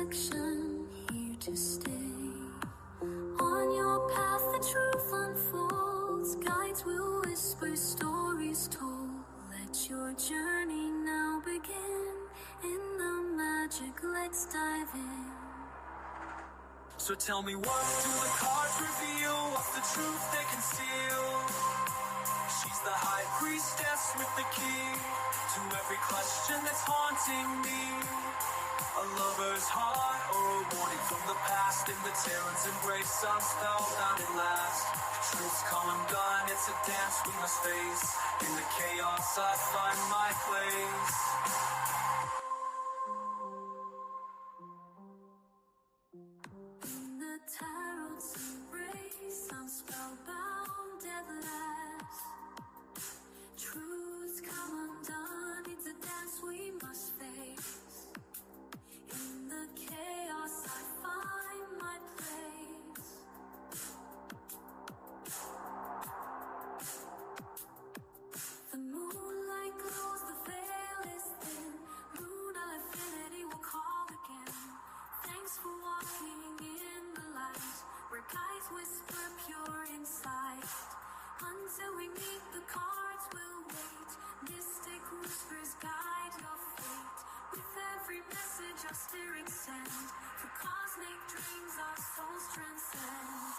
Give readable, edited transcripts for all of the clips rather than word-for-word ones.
direction, here to stay. On your path the truth unfolds, guides will whisper, stories told. Let your journey now begin. In the magic, let's dive in. So tell me, what do the cards reveal? What's the truth they conceal? She's the high priestess with the key to every question that's haunting me. A lover's heart or a warning from the past. In the tyrant's embrace, I'm spellbound at last. Truth's come undone, it's a dance we must face. In the chaos I find my place. In the tarot's embrace, I'm spellbound at last. Truth's come undone, it's a dance we must face. In the chaos I find my place. The moonlight glows, the veil is thin. Lunar affinity will call again. Thanks for walking in the light, where guides whisper pure insight. Until we meet, the cards will wait. Mystic whispers guide your fate. With every message our spirits send, for cosmic dreams our souls transcend.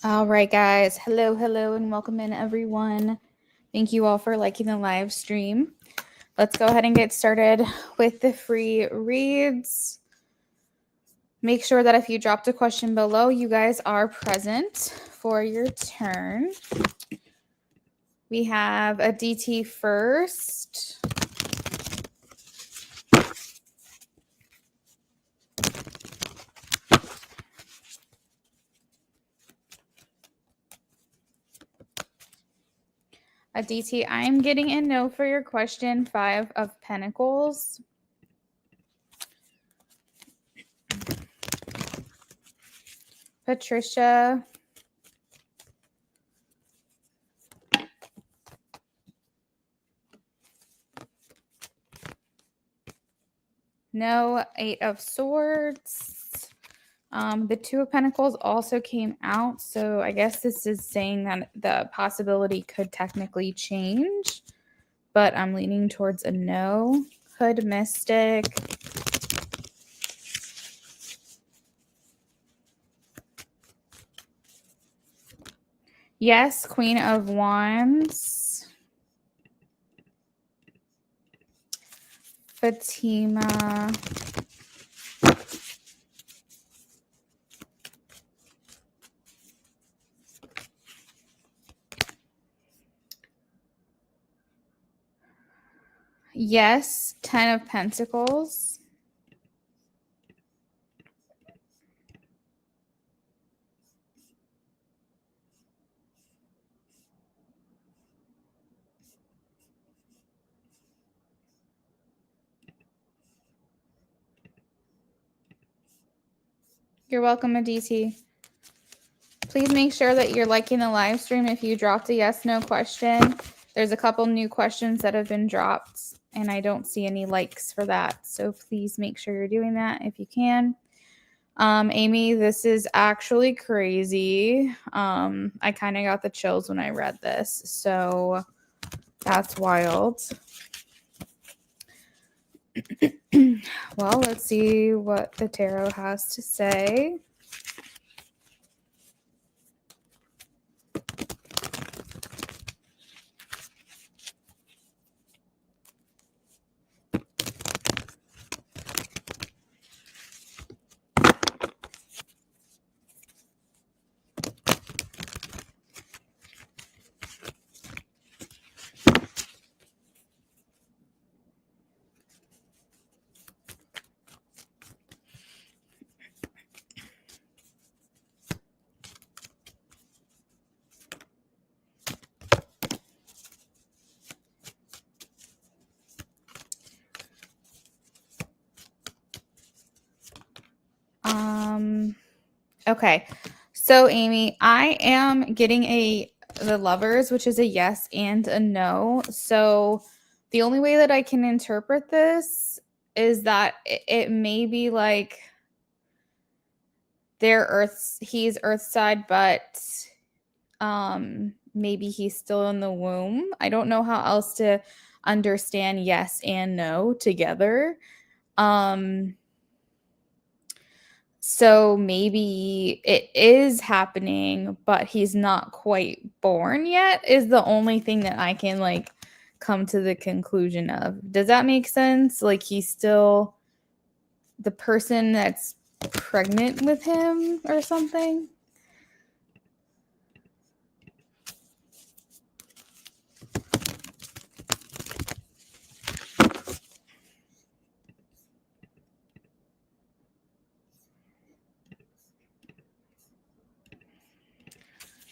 All right, guys. Hello, and welcome in, everyone. Thank you all for liking the live stream. Let's go ahead and get started with the free reads. Make sure that if you dropped a question below, you guys are present for your turn. We have a DT first. A DT, I'm getting a no for your question. 5 of Pentacles. Patricia. No. 8 of Swords. The 2 of Pentacles also came out, so I guess this is saying that the possibility could technically change, but I'm leaning towards a no. Hood Mystic. Yes, Queen of Wands. Fatima. Yes, 10 of Pentacles. You're welcome, Aditi. Please make sure that you're liking the live stream if you dropped a yes, no question. There's a couple new questions that have been dropped, and I don't see any likes for that. So please make sure you're doing that if you can. Amy, this is actually crazy. I kind of got the chills when I read this. So that's wild. Well, let's see what the tarot has to say. Okay. So Amy, I am getting the Lovers, which is a yes and a no. So the only way that I can interpret this is that it may be like he's Earthside, but maybe he's still in the womb. I don't know how else to understand yes and no together. So maybe it is happening, but he's not quite born yet, is the only thing that I can like come to the conclusion of. Does that make sense? Like he's still the person that's pregnant with him or something?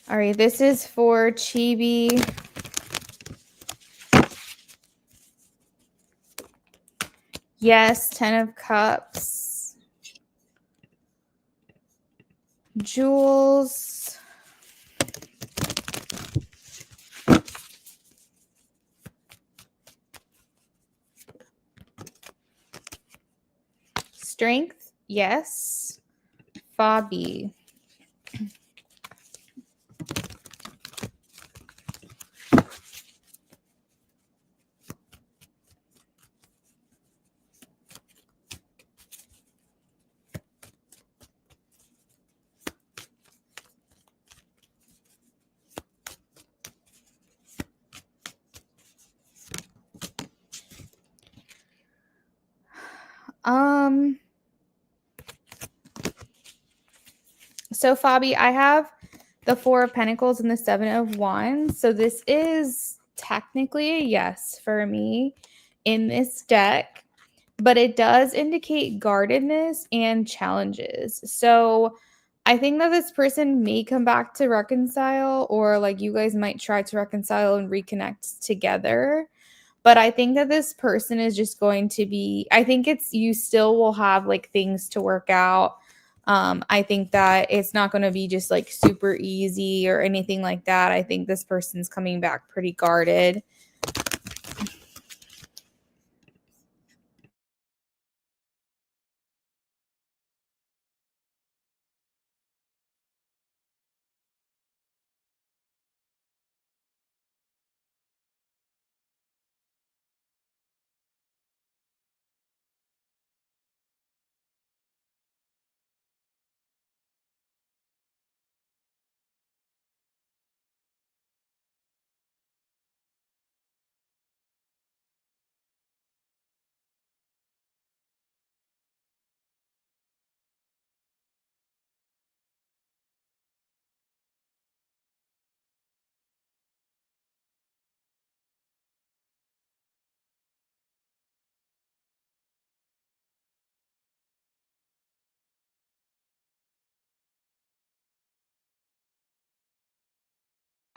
All right, this is for Chibi. Yes, 10 of Cups. Jewels. Strength, yes. Fabi. So Fabi, I have the Four of Pentacles and the Seven of Wands. So this is technically a yes for me in this deck, but it does indicate guardedness and challenges. So I think that this person may come back to reconcile, or like you guys might try to reconcile and reconnect together. But I think that this person is just going to be, I think it's, you still will have like things to work out. I think that it's not going to be just like super easy or anything like that. I think this person's coming back pretty guarded.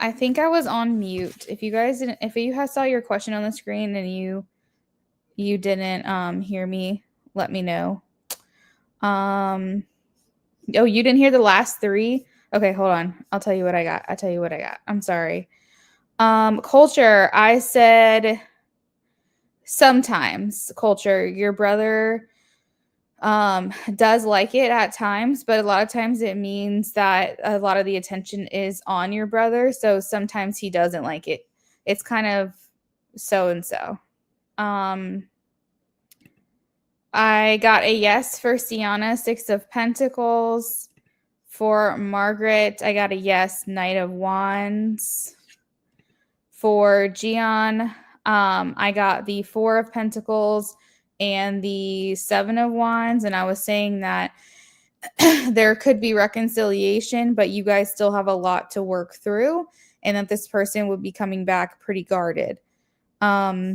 I think I was on mute. If you guys didn't, if you saw your question on the screen and you didn't hear me, let me know. Oh, you didn't hear the last three? Okay, hold on. I'll tell you what I got. I'm sorry. Culture. I said sometimes culture. Your brother does like it at times, but a lot of times it means that a lot of the attention is on your brother. So sometimes he doesn't like it. It's kind of so and so. I got a yes for Sienna, Six of Pentacles. For Margaret, I got a yes, Knight of Wands. For Gian, I got the Four of Pentacles and the Seven of Wands. And I was saying that there could be reconciliation, but you guys still have a lot to work through, and that this person would be coming back pretty guarded. All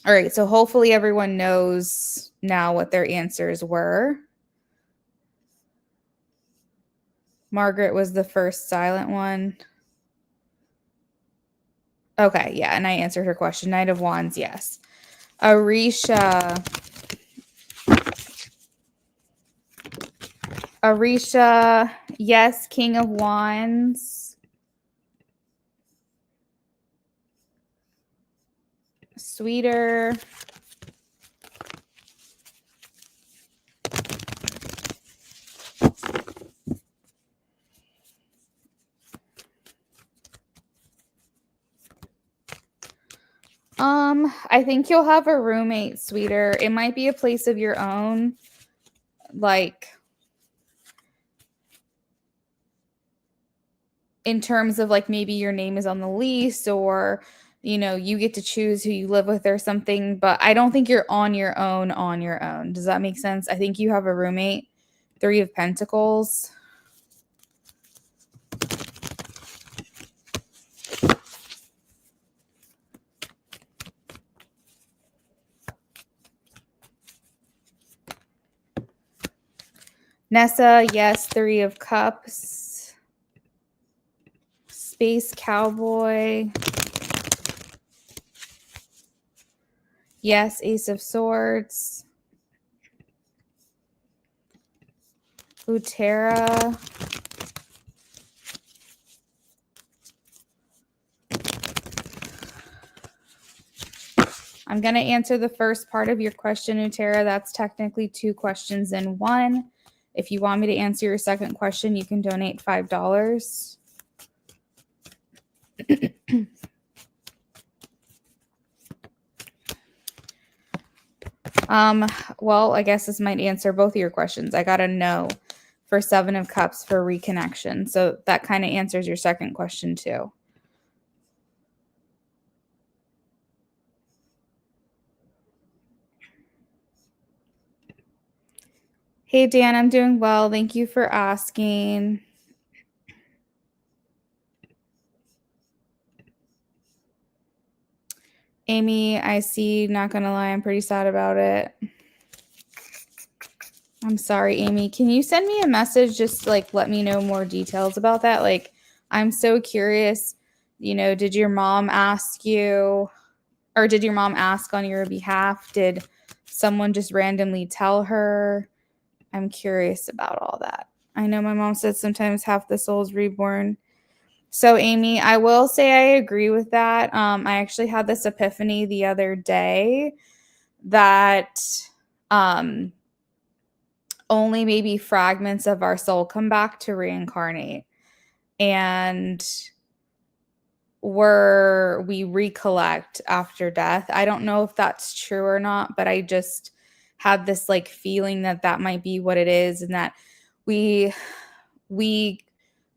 right, so hopefully everyone knows now what their answers were. Margaret was the first silent one. Okay, yeah, and I answered her question. Knight of Wands, yes. Arisha, yes. King of Wands. Sweeter. I think you'll have a roommate, Sweeter. It might be a place of your own, like in terms of like maybe your name is on the lease, or you get to choose who you live with or something, but I don't think you're on your own. Does that make sense? I think you have a roommate. Three of Pentacles. Nessa, yes. Three of Cups. Space Cowboy. Yes. Ace of Swords. Utera. I'm going to answer the first part of your question, Utera. That's technically two questions in one. If you want me to answer your second question, you can donate $5. Well, I guess this might answer both of your questions. I got a no for Seven of Cups for reconnection. So that kind of answers your second question too. Hey, Dan, I'm doing well. Thank you for asking. Amy, I see. Not gonna lie, I'm pretty sad about it. I'm sorry, Amy. Can you send me a message just like let me know more details about that? Like, I'm so curious. Did your mom ask you, or did your mom ask on your behalf? Did someone just randomly tell her? I'm curious about all that. I know my mom said sometimes half the soul is reborn. So, Amy, I will say I agree with that. I actually had this epiphany the other day that only maybe fragments of our soul come back to reincarnate. And we recollect after death. I don't know if that's true or not, but I just had this like feeling that might be what it is, and that we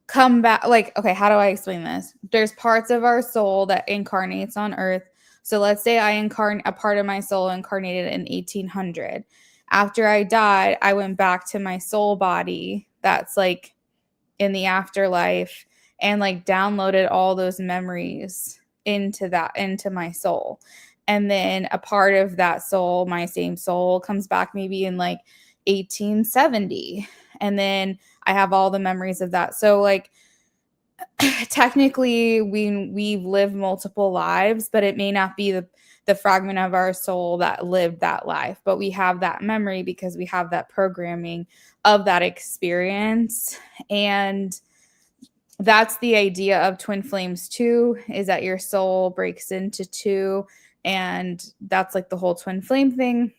come back. Like, okay, how do I explain this? There's parts of our soul that incarnates on earth. So let's say a part of my soul incarnated in 1800. After I died, I went back to my soul body that's like in the afterlife, and like downloaded all those memories into my soul. And then a part of that soul, my same soul, comes back maybe in like 1870. And then I have all the memories of that. So like technically we've lived multiple lives, but it may not be the fragment of our soul that lived that life, but we have that memory because we have that programming of that experience. And that's the idea of twin flames too, is that your soul breaks into two, and that's like the whole twin flame thing.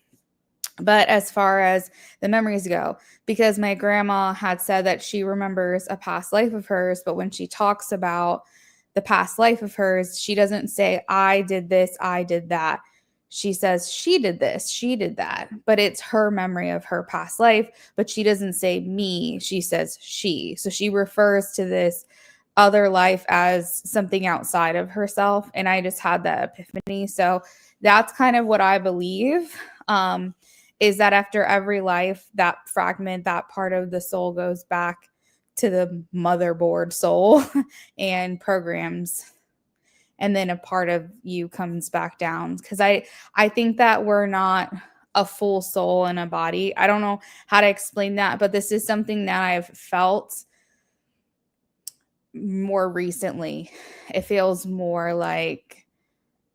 But as far as the memories go, because my grandma had said that she remembers a past life of hers, but when she talks about the past life of hers, she doesn't say, I did this, I did that. She says, she did this, she did that. But it's her memory of her past life, but she doesn't say me, she says she. So she refers to this other life as something outside of herself. And I just had that epiphany. So that's kind of what I believe. Is that after every life, that fragment, that part of the soul goes back to the motherboard soul and programs. And then a part of you comes back down. Because I think that we're not a full soul in a body. I don't know how to explain that, but this is something that I've felt more recently. It feels more like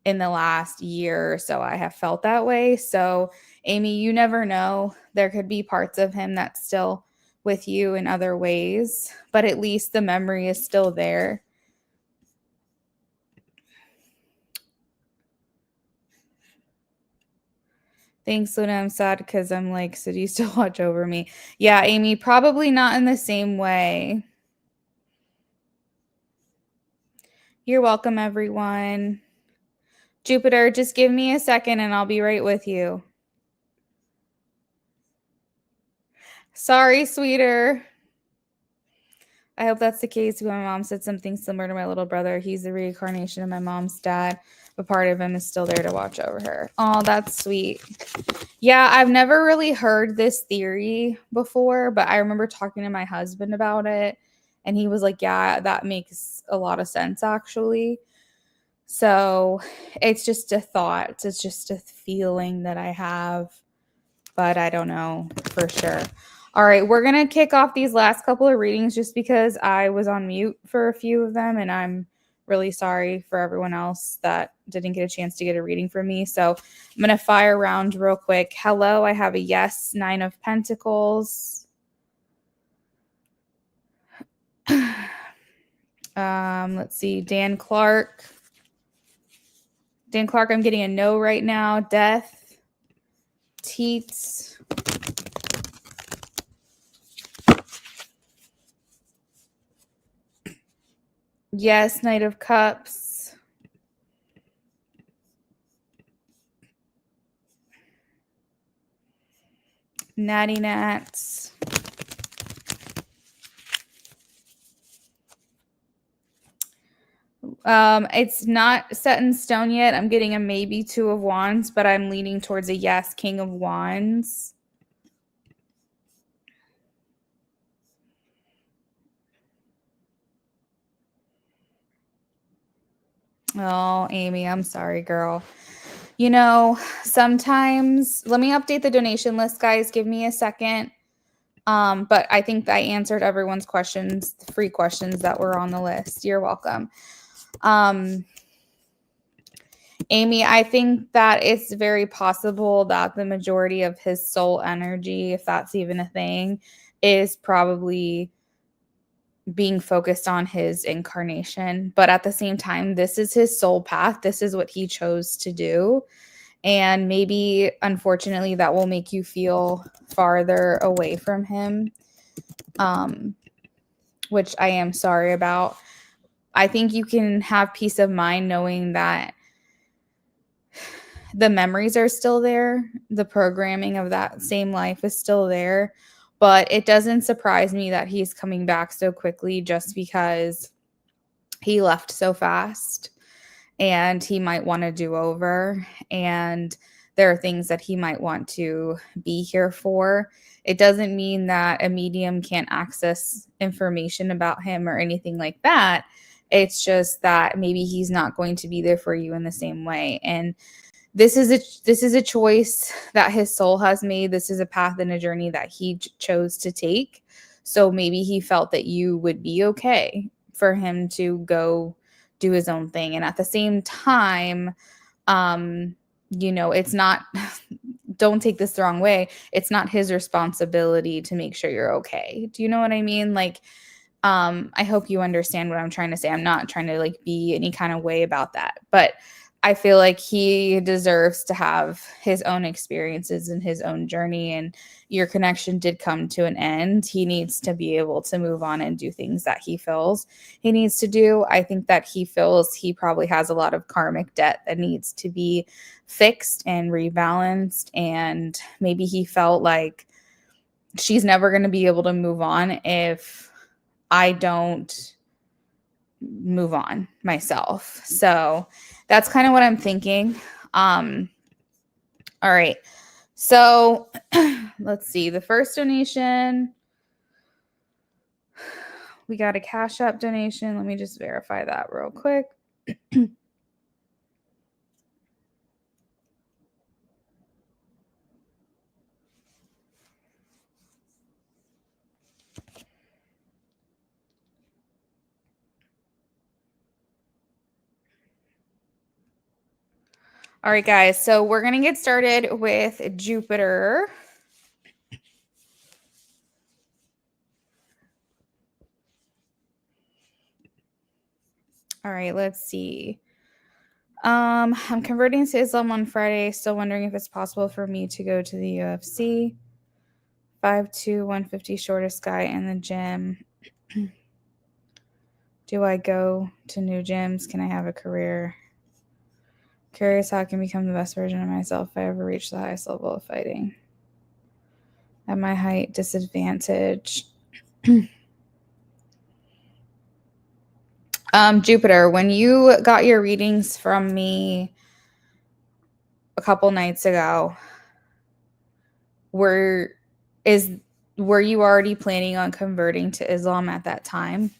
in the last year or so I have felt that way. So, Amy, you never know. There could be parts of him that's still with you in other ways, but at least the memory is still there. Thanks, Luna. I'm sad because I'm like, so do you still watch over me? Yeah, Amy, probably not in the same way. You're welcome, everyone. Jupiter, just give me a second and I'll be right with you. Sorry, sweeter. I hope that's the case. My mom said something similar to my little brother. He's the reincarnation of my mom's dad, but part of him is still there to watch over her. Oh, that's sweet. Yeah, I've never really heard this theory before, but I remember talking to my husband about it, and he was like, yeah, that makes a lot of sense, actually. So it's just a thought. It's just a feeling that I have, but I don't know for sure. All right, we're going to kick off these last couple of readings just because I was on mute for a few of them, and I'm really sorry for everyone else that didn't get a chance to get a reading from me. So I'm going to fire around real quick. Hello, I have a yes, 9 of Pentacles. Let's see, Dan Clark. Dan Clark, I'm getting a no right now. Death. Teats. Yes, Knight of Cups. Natty Nats. It's not set in stone yet. I'm getting a maybe 2 of Wands, but I'm leaning towards a yes, King of Wands. Oh, Amy, I'm sorry, girl. You know, sometimes let me update the donation list, guys. Give me a second. But I think I answered everyone's questions, the free questions that were on the list. You're welcome. Amy, I think that it's very possible that the majority of his soul energy, if that's even a thing, is probably being focused on his incarnation. But at the same time, this is his soul path. This is what he chose to do. And maybe, unfortunately, that will make you feel farther away from him, which I am sorry about. I think you can have peace of mind knowing that the memories are still there. The programming of that same life is still there. But it doesn't surprise me that he's coming back so quickly just because he left so fast and he might want to do over. And there are things that he might want to be here for. It doesn't mean that a medium can't access information about him or anything like that. It's just that maybe he's not going to be there for you in the same way. And this is a choice that his soul has made. This is a path and a journey that he chose to take. So maybe he felt that you would be okay for him to go do his own thing. And at the same time, it's not, don't take this the wrong way. It's not his responsibility to make sure you're okay. Do you know what I mean? Like, I hope you understand what I'm trying to say. I'm not trying to like be any kind of way about that, but I feel like he deserves to have his own experiences and his own journey, and your connection did come to an end. He needs to be able to move on and do things that he feels he needs to do. I think that he feels he probably has a lot of karmic debt that needs to be fixed and rebalanced, and maybe he felt like she's never going to be able to move on if I don't move on myself. So that's kind of what I'm thinking. All right. So let's see. The first donation, we got a Cash App donation. Let me just verify that real quick. All right, guys. So we're going to get started with Jupiter. All right, let's see. I'm converting to Islam on Friday. Still wondering if it's possible for me to go to the UFC. 5'2", 150, shortest guy in the gym. Do I go to new gyms? Can I have a career? Curious how I can become the best version of myself if I ever reach the highest level of fighting. At my height, disadvantage. Jupiter, when you got your readings from me a couple nights ago, were you already planning on converting to Islam at that time?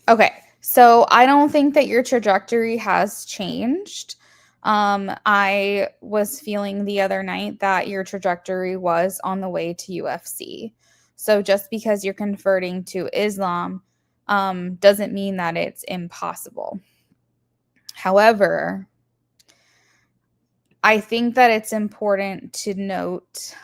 Okay, so I don't think that your trajectory has changed. I was feeling the other night that your trajectory was on the way to UFC. So just because you're converting to Islam doesn't mean that it's impossible. However, I think that it's important to note,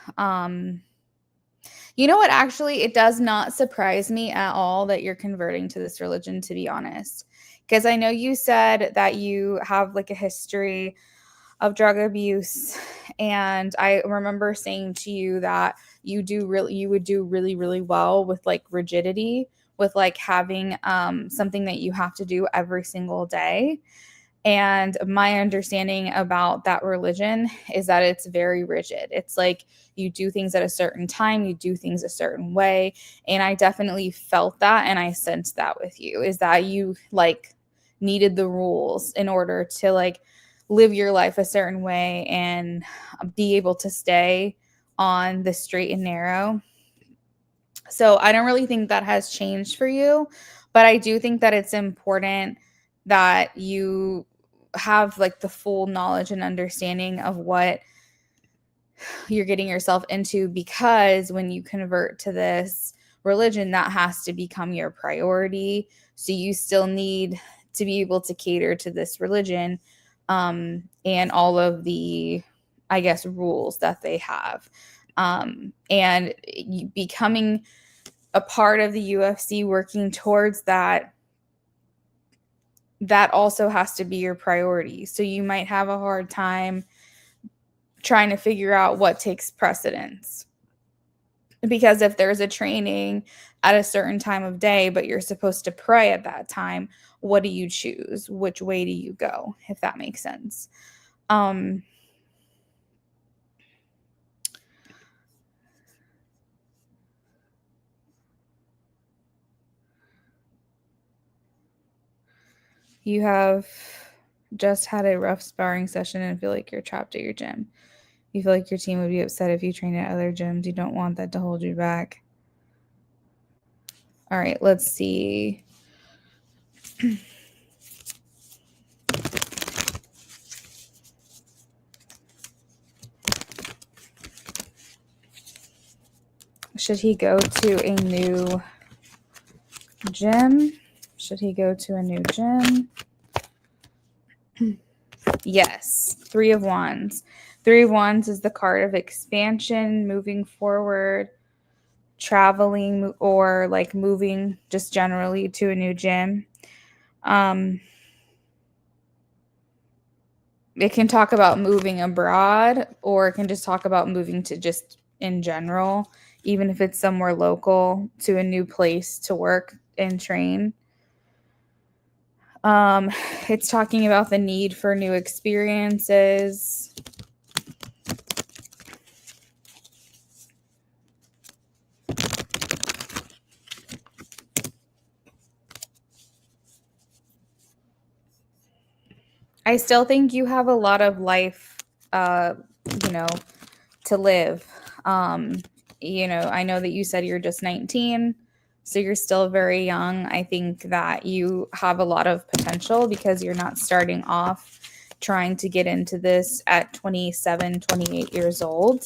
you know what, actually, it does not surprise me at all that you're converting to this religion, to be honest. Because I know you said that you have like a history of drug abuse. And I remember saying to you that you would do really, really well with like rigidity, with like having something that you have to do every single day. And my understanding about that religion is that it's very rigid. It's like you do things at a certain time, you do things a certain way. And I definitely felt that, and I sensed that with you, is that you like needed the rules in order to like live your life a certain way and be able to stay on the straight and narrow. So I don't really think that has changed for you, but I do think that it's important that you have like the full knowledge and understanding of what you're getting yourself into, because when you convert to this religion, that has to become your priority. So you still need to be able to cater to this religion, and all of the, I guess, rules that they have. And becoming a part of the UFC, working towards that, that also has to be your priority. So you might have a hard time trying to figure out what takes precedence. Because if there's a training at a certain time of day, but you're supposed to pray at that time, what do you choose? Which way do you go? If that makes sense. You have just had a rough sparring session and feel like you're trapped at your gym. You feel like your team would be upset if you train at other gyms. You don't want that to hold you back. All right, let's see. Should he go to a new gym? Should he go to a new gym? Yes. 3 of Wands. 3 of Wands is the card of expansion, moving forward, traveling, or like moving just generally to a new gym. It can talk about moving abroad, or it can just talk about moving to just in general, even if it's somewhere local, to a new place to work and train. It's talking about the need for new experiences. I still think you have a lot of life, to live. I know that you said you're just 19, so you're still very young. I think that you have a lot of potential because you're not starting off trying to get into this at 27, 28 years old.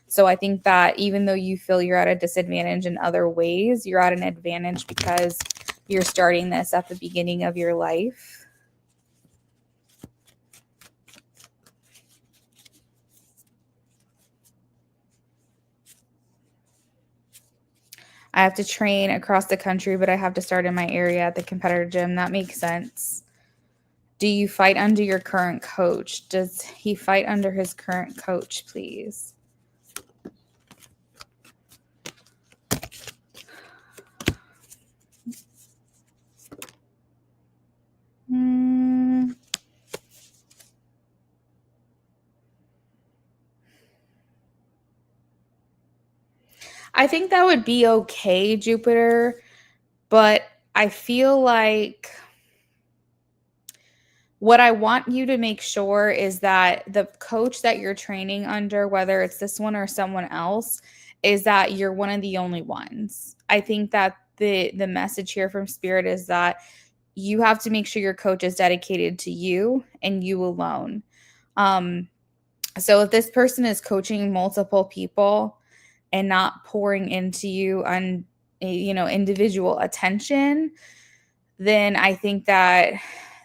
So I think that even though you feel you're at a disadvantage in other ways, you're at an advantage because you're starting this at the beginning of your life. I have to train across the country, but I have to start in my area at the competitor gym. That makes sense. Do you fight under your current coach? Does he fight under his current coach, please? I think that would be okay, Jupiter, but I feel like what I want you to make sure is that the coach that you're training under, whether it's this one or someone else, is that you're one of the only ones. I think that the message here from Spirit is that you have to make sure your coach is dedicated to you and you alone. So if this person is coaching multiple people and not pouring into you on, individual attention, then I think that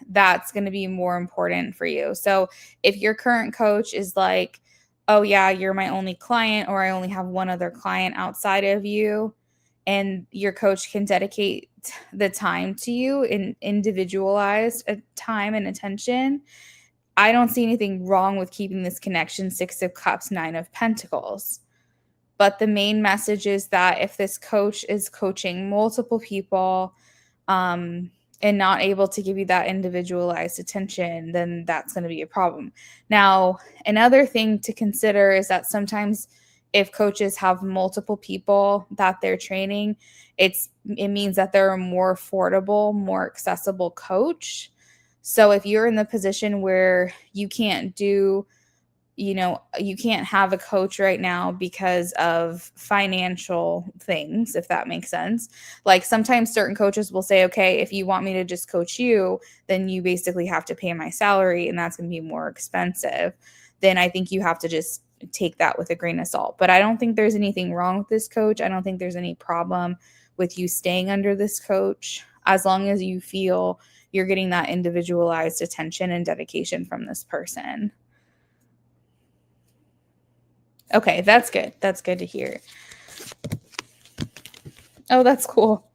that's going to be more important for you. So if your current coach is like, oh yeah, you're my only client, or I only have one other client outside of you, and your coach can dedicate the time to you in individualized time and attention, I don't see anything wrong with keeping this connection. 6 of Cups, 9 of Pentacles. But the main message is that if this coach is coaching multiple people, and not able to give you that individualized attention, then that's going to be a problem. Now, another thing to consider is that sometimes if coaches have multiple people that they're training, it means that they're a more affordable, more accessible coach. So if you're in the position where you can't do, you can't have a coach right now because of financial things, if that makes sense. Like sometimes certain coaches will say, okay, if you want me to just coach you, then you basically have to pay my salary and that's going to be more expensive. Then I think you have to just take that with a grain of salt. But I don't think there's anything wrong with this coach. I don't think there's any problem with you staying under this coach as long as you feel you're getting that individualized attention and dedication from this person. Okay, that's good. That's good to hear. Oh, that's cool.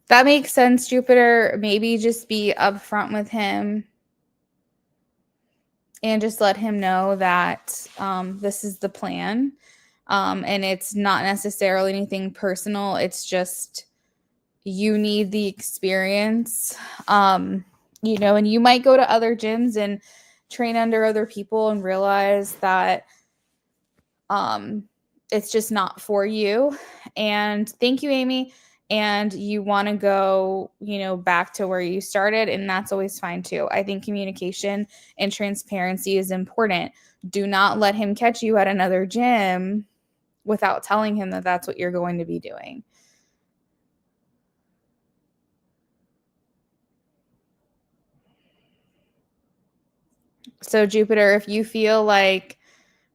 That makes sense, Jupiter. Maybe just be upfront with him and just let him know that this is the plan. And it's not necessarily anything personal. It's just you need the experience. And you might go to other gyms and train under other people and realize that it's just not for you. And thank you, Amy. And you want to go, back to where you started, and that's always fine too. I think communication and transparency is important. Do not let him catch you at another gym without telling him that that's what you're going to be doing. So Jupiter, if you feel like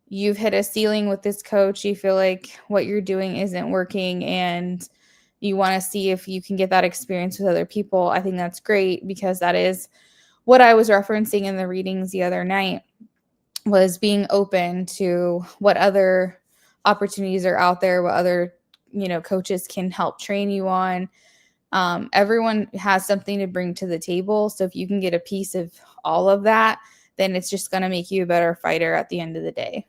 you've hit a ceiling with this coach, you feel like what you're doing isn't working, and you want to see if you can get that experience with other people, I think that's great, because that is what I was referencing in the readings the other night, was being open to what other opportunities are out there, what other coaches can help train you on. Everyone has something to bring to the table, so if you can get a piece of all of that, then it's just going to make you a better fighter at the end of the day.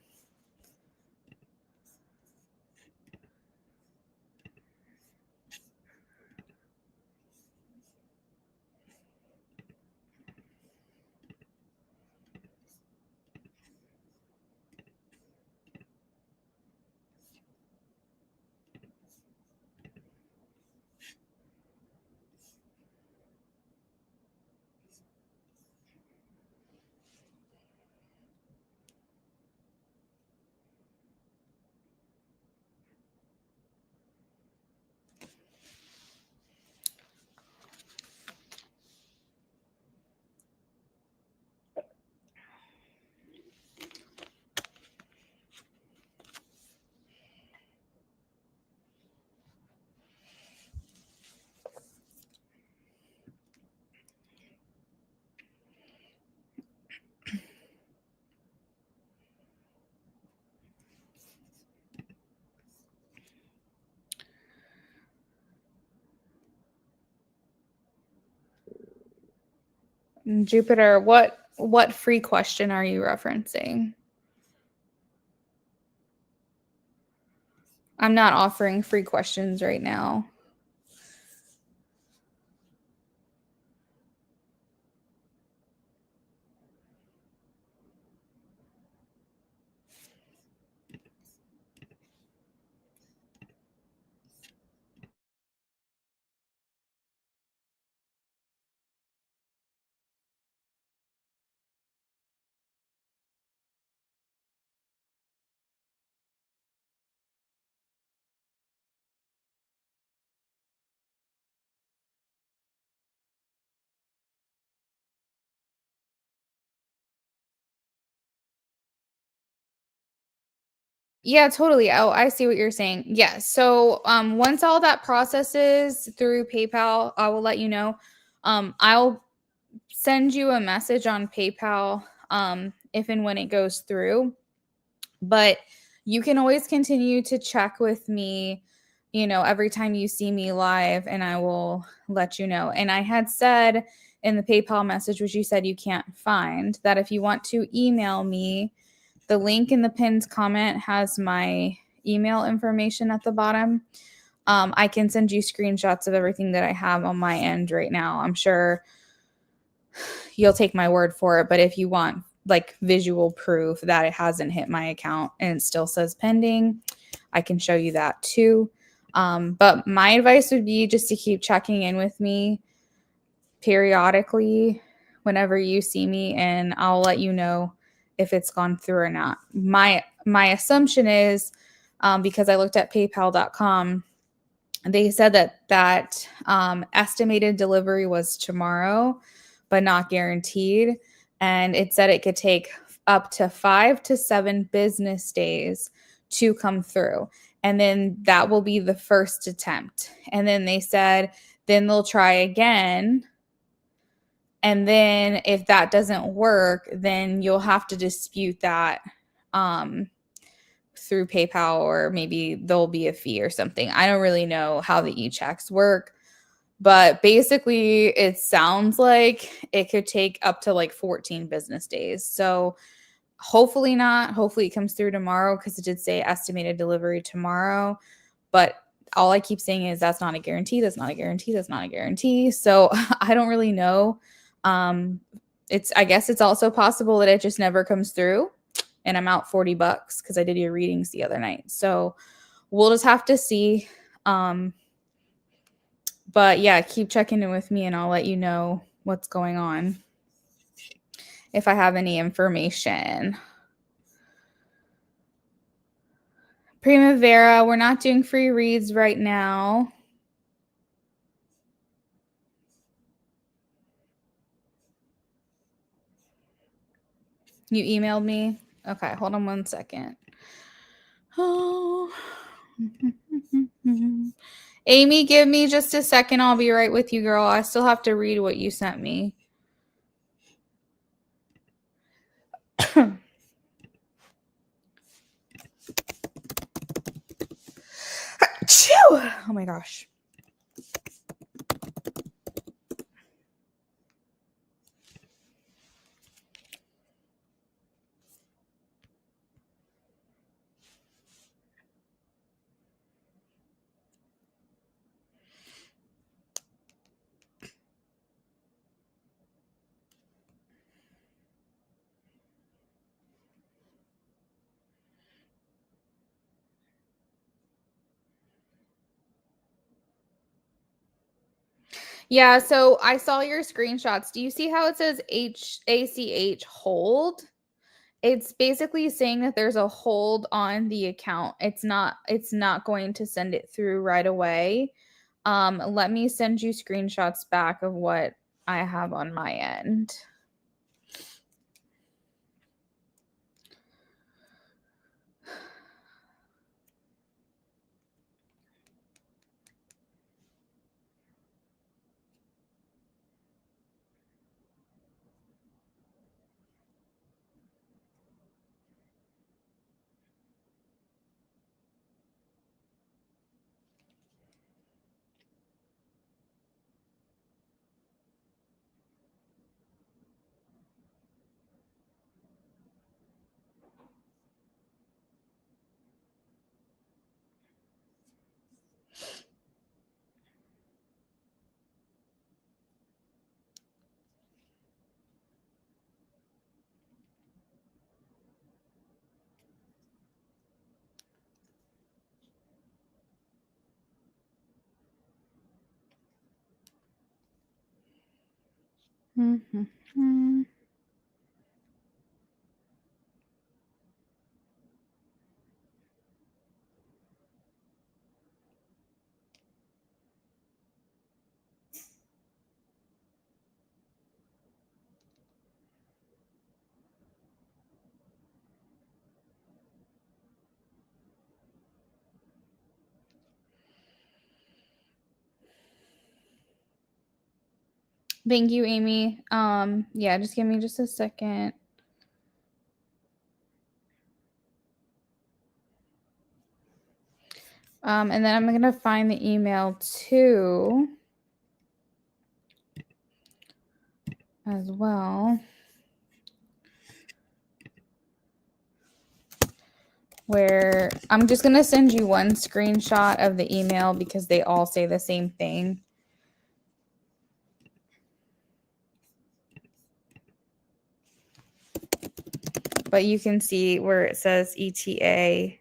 Jupiter, what free question are you referencing? I'm not offering free questions right now. Yeah, totally. Oh, I see what you're saying. Yeah. So once all that processes through PayPal, I will let you know. I'll send you a message on PayPal if and when it goes through. But you can always continue to check with me, every time you see me live, and I will let you know. And I had said in the PayPal message, which you said you can't find, that if you want to email me, the link in the pinned comment has my email information at the bottom. I can send you screenshots of everything that I have on my end right now. I'm sure you'll take my word for it, but if you want like visual proof that it hasn't hit my account and it still says pending, I can show you that too. But my advice would be just to keep checking in with me periodically whenever you see me, and I'll let you know if it's gone through or not. My assumption is, because I looked at paypal.com, they said that estimated delivery was tomorrow, but not guaranteed. And it said it could take up to 5 to 7 business days to come through. And then that will be the first attempt. And then they said, then they'll try again. And then if that doesn't work, then you'll have to dispute that through PayPal, or maybe there'll be a fee or something. I don't really know how the e-checks work, but basically it sounds like it could take up to like 14 business days. So hopefully not. Hopefully it comes through tomorrow, because it did say estimated delivery tomorrow. But all I keep saying is that's not a guarantee. That's not a guarantee. That's not a guarantee. So I don't really know. I guess it's also possible that it just never comes through and I'm out $40 because I did your readings the other night. So we'll just have to see. But yeah, keep checking in with me and I'll let you know what's going on if I have any information. Primavera, we're not doing free reads right now. You emailed me? Okay, hold on one second. Oh. Amy, give me just a second. I'll be right with you, girl. I still have to read what you sent me. Oh my gosh. Yeah, so I saw your screenshots. Do you see how it says ACH hold? It's basically saying that there's a hold on the account. It's not going to send it through right away. Let me send you screenshots back of what I have on my end. Mm-hmm. Thank you, Amy. Yeah, just give me just a second. And then I'm going to find the email too as well, where I'm just going to send you one screenshot of the email because they all say the same thing. But you can see where it says ETA.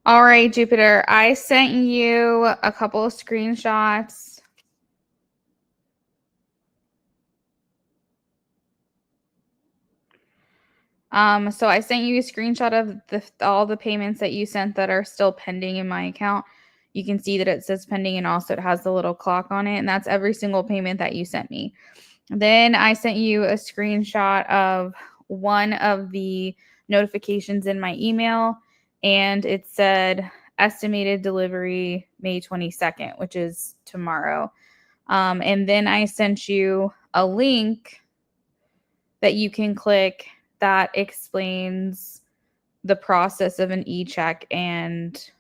All right, Jupiter, I sent you a couple of screenshots. So I sent you a screenshot of all the payments that you sent that are still pending in my account. You can see that it says pending and also it has the little clock on it, and that's every single payment that you sent me. Then I sent you a screenshot of one of the notifications in my email, and it said estimated delivery May 22nd, which is tomorrow. And then I sent you a link that you can click that explains the process of an e-check, and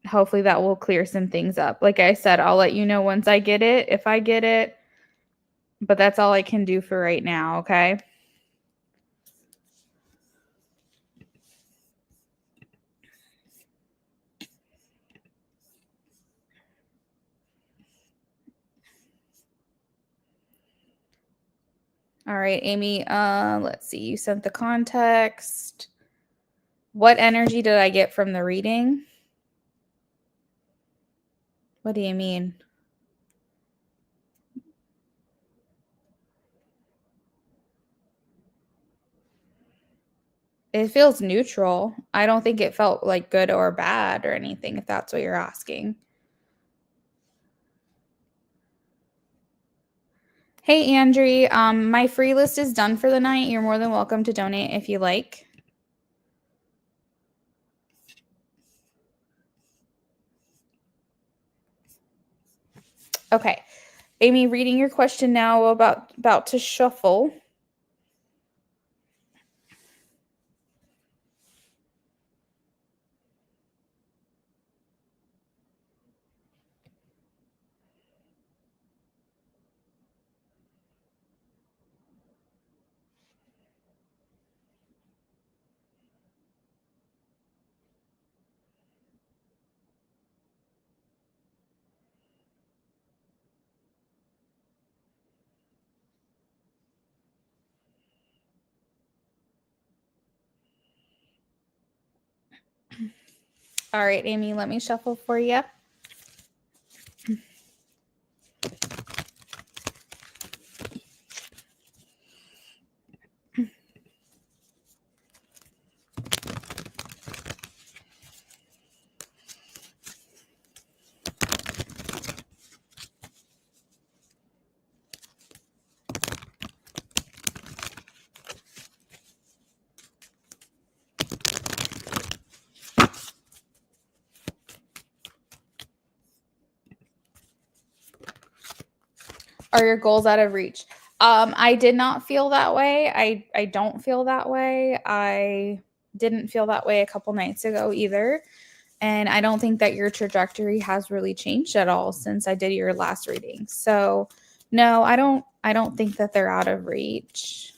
hopefully that will clear some things up. Like I said, I'll let you know once I get it, if I get it, but that's all I can do for right now, okay? All right, Amy, let's see. You sent the context. What energy did I get from the reading? What do you mean? It feels neutral. I don't think it felt like good or bad or anything, if that's what you're asking. Hey, Andrea, my free list is done for the night. You're more than welcome to donate if you like. Okay. Amy, reading your question now, about to shuffle. All right, Amy, let me shuffle for you. Are your goals out of reach? I did not feel that way. I don't feel that way. I didn't feel that way a couple nights ago either. And I don't think that your trajectory has really changed at all since I did your last reading. So no, I don't think that they're out of reach.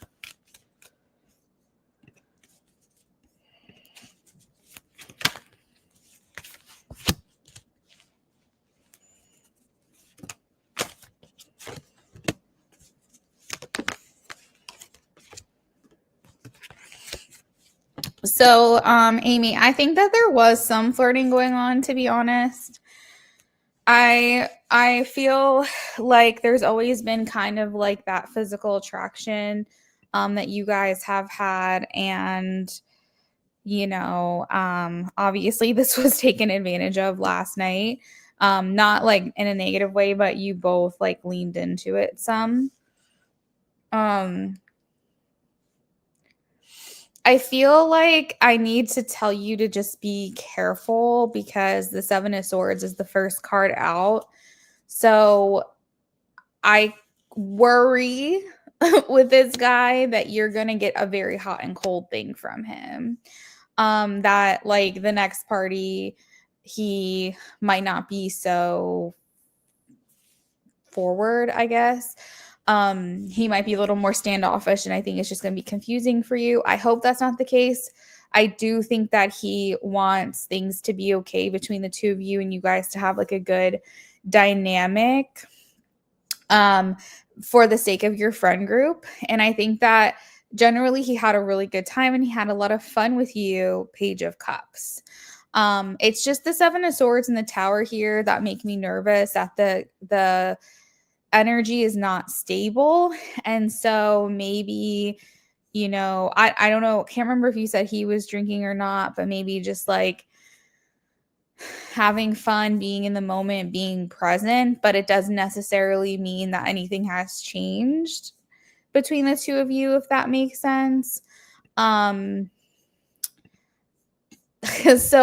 So, Amy, I think that there was some flirting going on, to be honest. I feel like there's always been kind of like that physical attraction that you guys have had, and obviously this was taken advantage of last night. Not like in a negative way, but you both like leaned into it some. I feel like I need to tell you to just be careful because the Seven of Swords is the first card out. So I worry with this guy that you're going to get a very hot and cold thing from him. That like the next party, he might not be so forward, I guess. He might be a little more standoffish, and I think it's just going to be confusing for you. I hope that's not the case. I do think that he wants things to be okay between the two of you and you guys to have like a good dynamic for the sake of your friend group. And I think that generally he had a really good time and he had a lot of fun with you, Page of Cups. It's just the Seven of Swords and the Tower here that make me nervous that the energy is not stable. And so maybe, I don't know, can't remember if you said he was drinking or not, but maybe just like having fun, being in the moment, being present, but it doesn't necessarily mean that anything has changed between the two of you, if that makes sense. So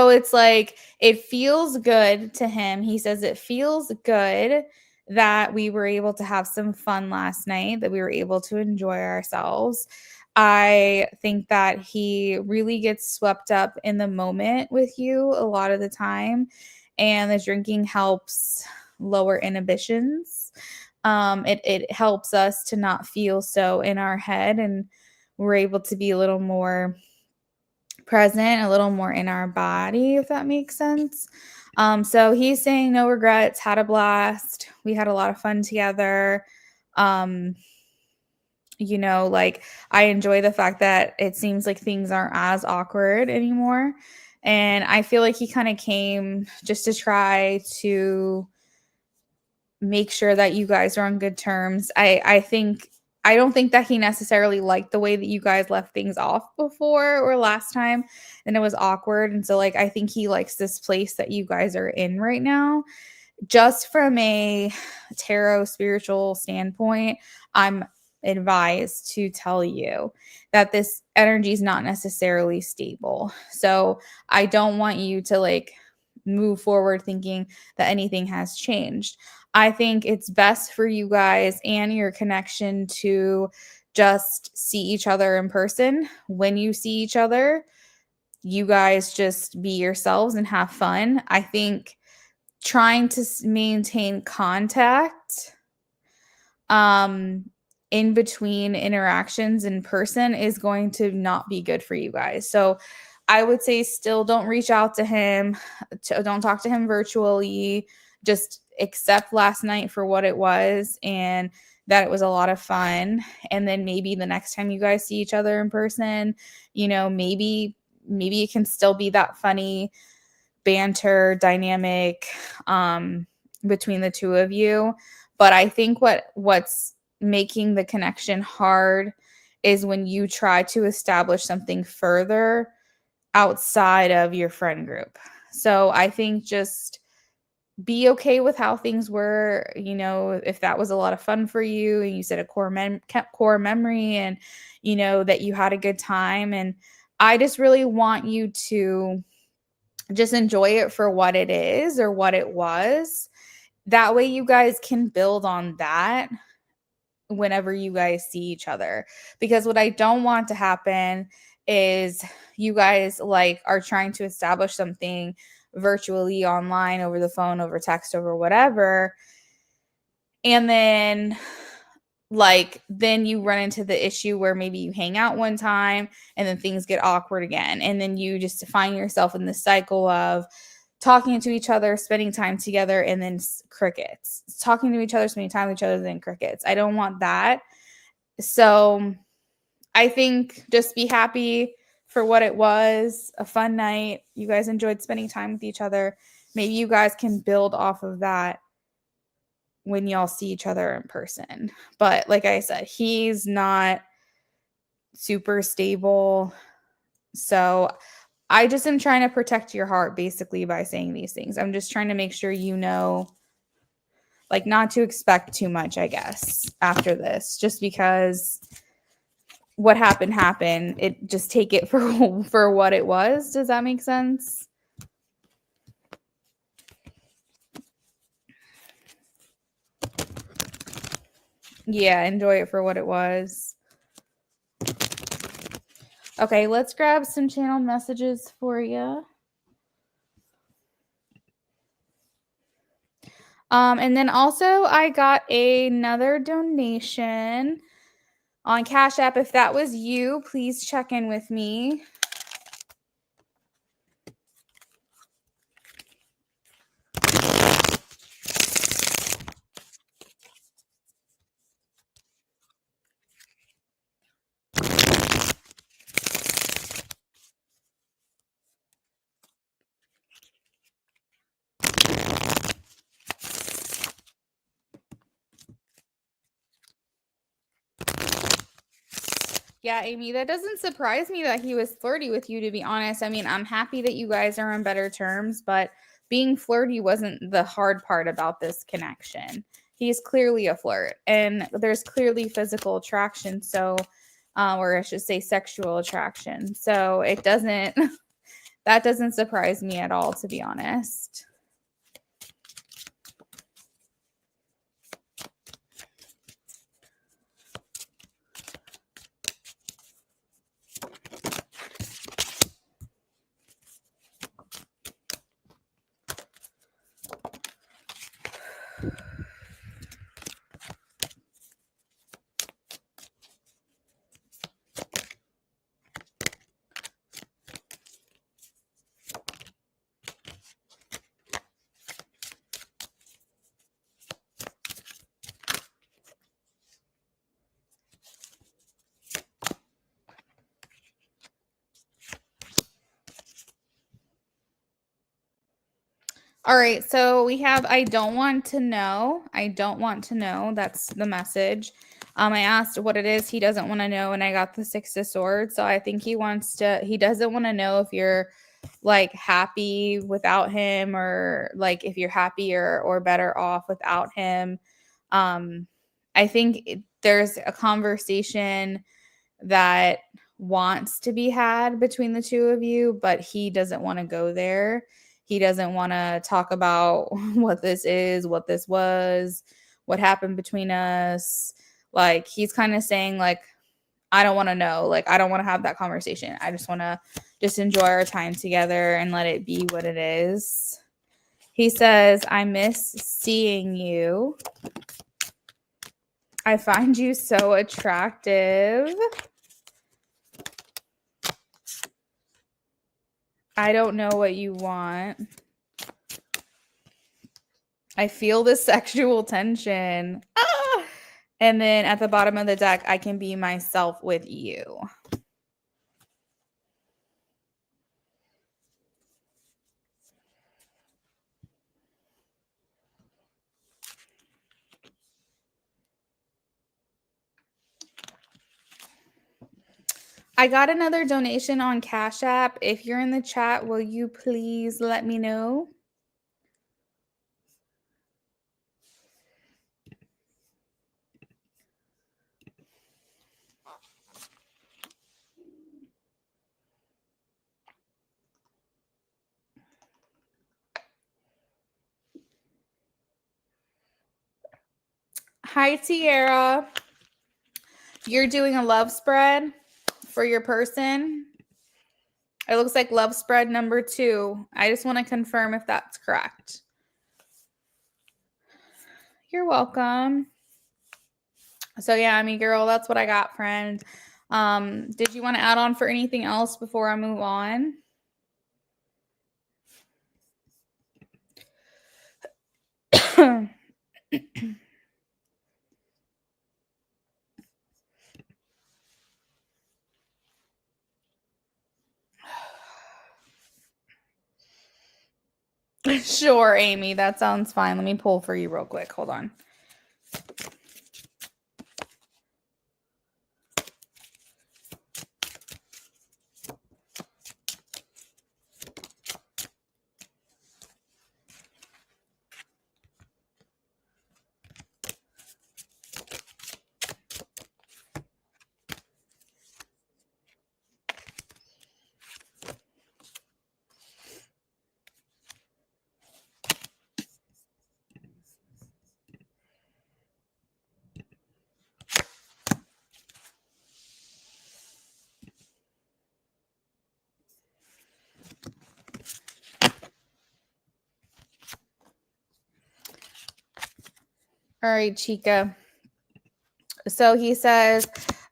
it's like it feels good to him. He says it feels good that we were able to have some fun last night, that we were able to enjoy ourselves. I think that he really gets swept up in the moment with you a lot of the time, and the drinking helps lower inhibitions. It helps us to not feel so in our head, and we're able to be a little more present, a little more in our body, if that makes sense. So he's saying no regrets, had a blast. We had a lot of fun together. Like I enjoy the fact that it seems like things aren't as awkward anymore. And I feel like he kind of came just to try to make sure that you guys are on good terms. I don't think that he necessarily liked the way that you guys left things off before or last time, and it was awkward. And so like I think he likes this place that you guys are in right now. Just from a tarot spiritual standpoint, I'm advised to tell you that this energy is not necessarily stable. So I don't want you to like move forward thinking that anything has changed. I think it's best for you guys and your connection to just see each other in person. When you see each other, you guys just be yourselves and have fun. I think trying to maintain contact in between interactions in person is going to not be good for you guys. So I would say still don't reach out to him. Don't talk to him virtually. Just accept last night for what it was and that it was a lot of fun. And then maybe the next time you guys see each other in person, maybe it can still be that funny banter dynamic between the two of you. But I think what's making the connection hard is when you try to establish something further outside of your friend group. So I think just be okay with how things were, if that was a lot of fun for you and you said a core memory and, that you had a good time. And I just really want you to just enjoy it for what it is or what it was. That way you guys can build on that whenever you guys see each other. Because what I don't want to happen is you guys like are trying to establish something virtually, online, over the phone, over text, over whatever, and then then you run into the issue where maybe you hang out one time and then things get awkward again, and then you just find yourself in this cycle of talking to each other, spending time together, and then crickets. Talking to each other, spending time with each other, then crickets. I don't want that. So I think just be happy for what it was, a fun night. You guys enjoyed spending time with each other. Maybe you guys can build off of that when y'all see each other in person. But like I said, he's not super stable. So I just am trying to protect your heart basically by saying these things. I'm just trying to make sure you know, like, not to expect too much, I guess, after this, just because what happened. It just take it for what it was. Does that make sense? Yeah, enjoy it for what it was. Okay, let's grab some channel messages for you. And then also I got another donation on Cash App. If that was you, please check in with me. Yeah, Amy, that doesn't surprise me that he was flirty with you, to be honest. I mean, I'm happy that you guys are on better terms, but being flirty wasn't the hard part about this connection. He's clearly a flirt, and there's clearly physical attraction, so, or I should say sexual attraction. So it doesn't, that doesn't surprise me at all, to be honest. All right, so we have I don't want to know. I don't want to know. That's the message. I asked what it is. He doesn't want to know, and I got the Six of Swords. So I think he doesn't want to know if you're like happy without him, or like if you're happier or better off without him. I think there's a conversation that wants to be had between the two of you, but he doesn't want to go there. He doesn't want to talk about what this is, what this was, what happened between us. Like, he's kind of saying, like, I don't want to know. Like, I don't want to have that conversation. I just want to just enjoy our time together and let it be what it is. He says, I miss seeing you. I find you so attractive. I don't know what you want. I feel the sexual tension. Ah! And then at the bottom of the deck, I can be myself with you. I got another donation on Cash App. If you're in the chat, will you please let me know? Hi, Tiara. You're doing a love spread for your person. It looks like love spread number 2. I just want to confirm if that's correct. You're welcome. So yeah, I mean, girl, that's what I got, friend. Did you want to add on for anything else before I move on? Sure, Amy, that sounds fine. Let me pull for you real quick. Hold on. All right, Chica. So he says,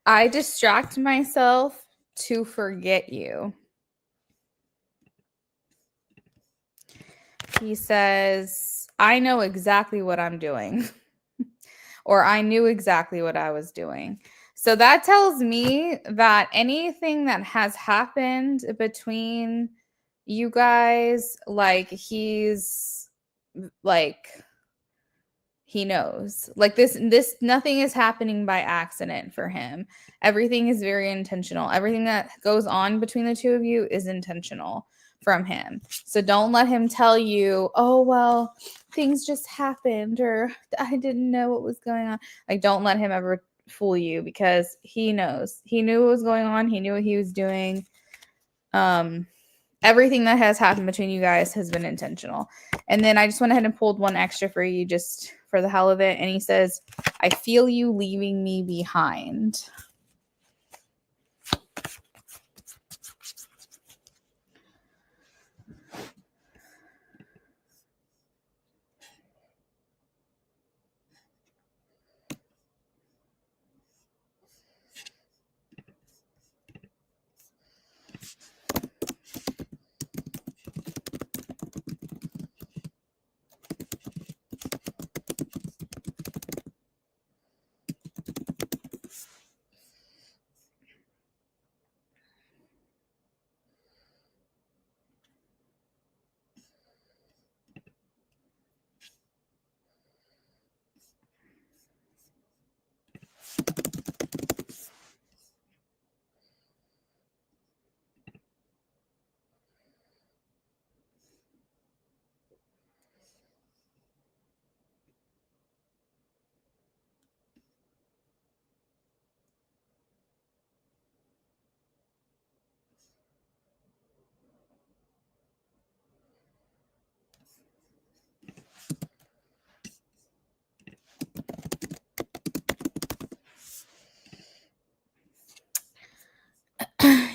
I distract myself to forget you. He says, I know exactly what I'm doing. Or I knew exactly what I was doing. So that tells me that anything that has happened between you guys, like he's like he knows. Like this nothing is happening by accident for him. Everything is very intentional. Everything that goes on between the two of you is intentional from him. So don't let him tell you, "Oh, well, things just happened," or "I didn't know what was going on." Like don't let him ever fool you, because he knows. He knew what was going on. He knew what he was doing. Everything that has happened between you guys has been intentional. And then I just went ahead and pulled one extra for you just for the hell of it. And he says, I feel you leaving me behind.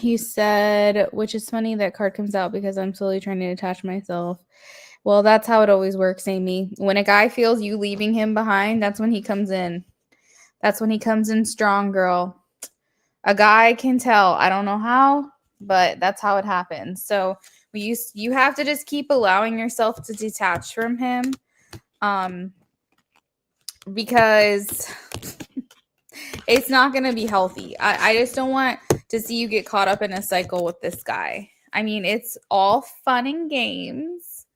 You said, which is funny that card comes out because I'm slowly trying to attach myself. Well, that's how it always works, Amy. When a guy feels you leaving him behind, that's when he comes in. That's when he comes in strong, girl. A guy can tell. I don't know how, but that's how it happens. So you have to just keep allowing yourself to detach from him, because it's not going to be healthy. I just don't want to see you get caught up in a cycle with this guy. I mean, it's all fun and games,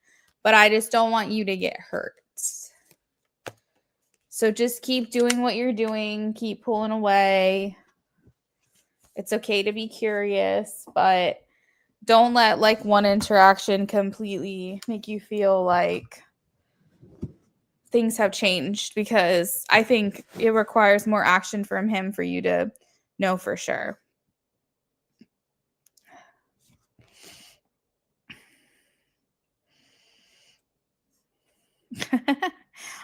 but I just don't want you to get hurt. So just keep doing what you're doing. Keep pulling away. It's okay to be curious, but don't let like one interaction completely make you feel like things have changed, because I think it requires more action from him for you to know for sure.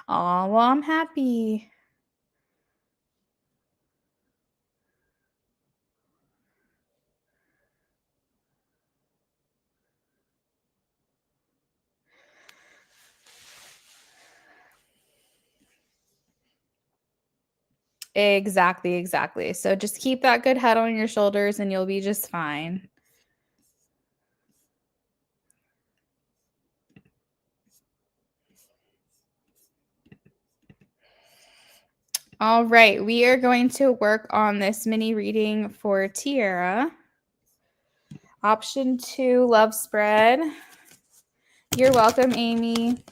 Oh, well, I'm happy. Exactly. So just keep that good head on your shoulders and you'll be just fine. All right, we are going to work on this mini reading for Tiara. Option 2, love spread. You're welcome, Amy.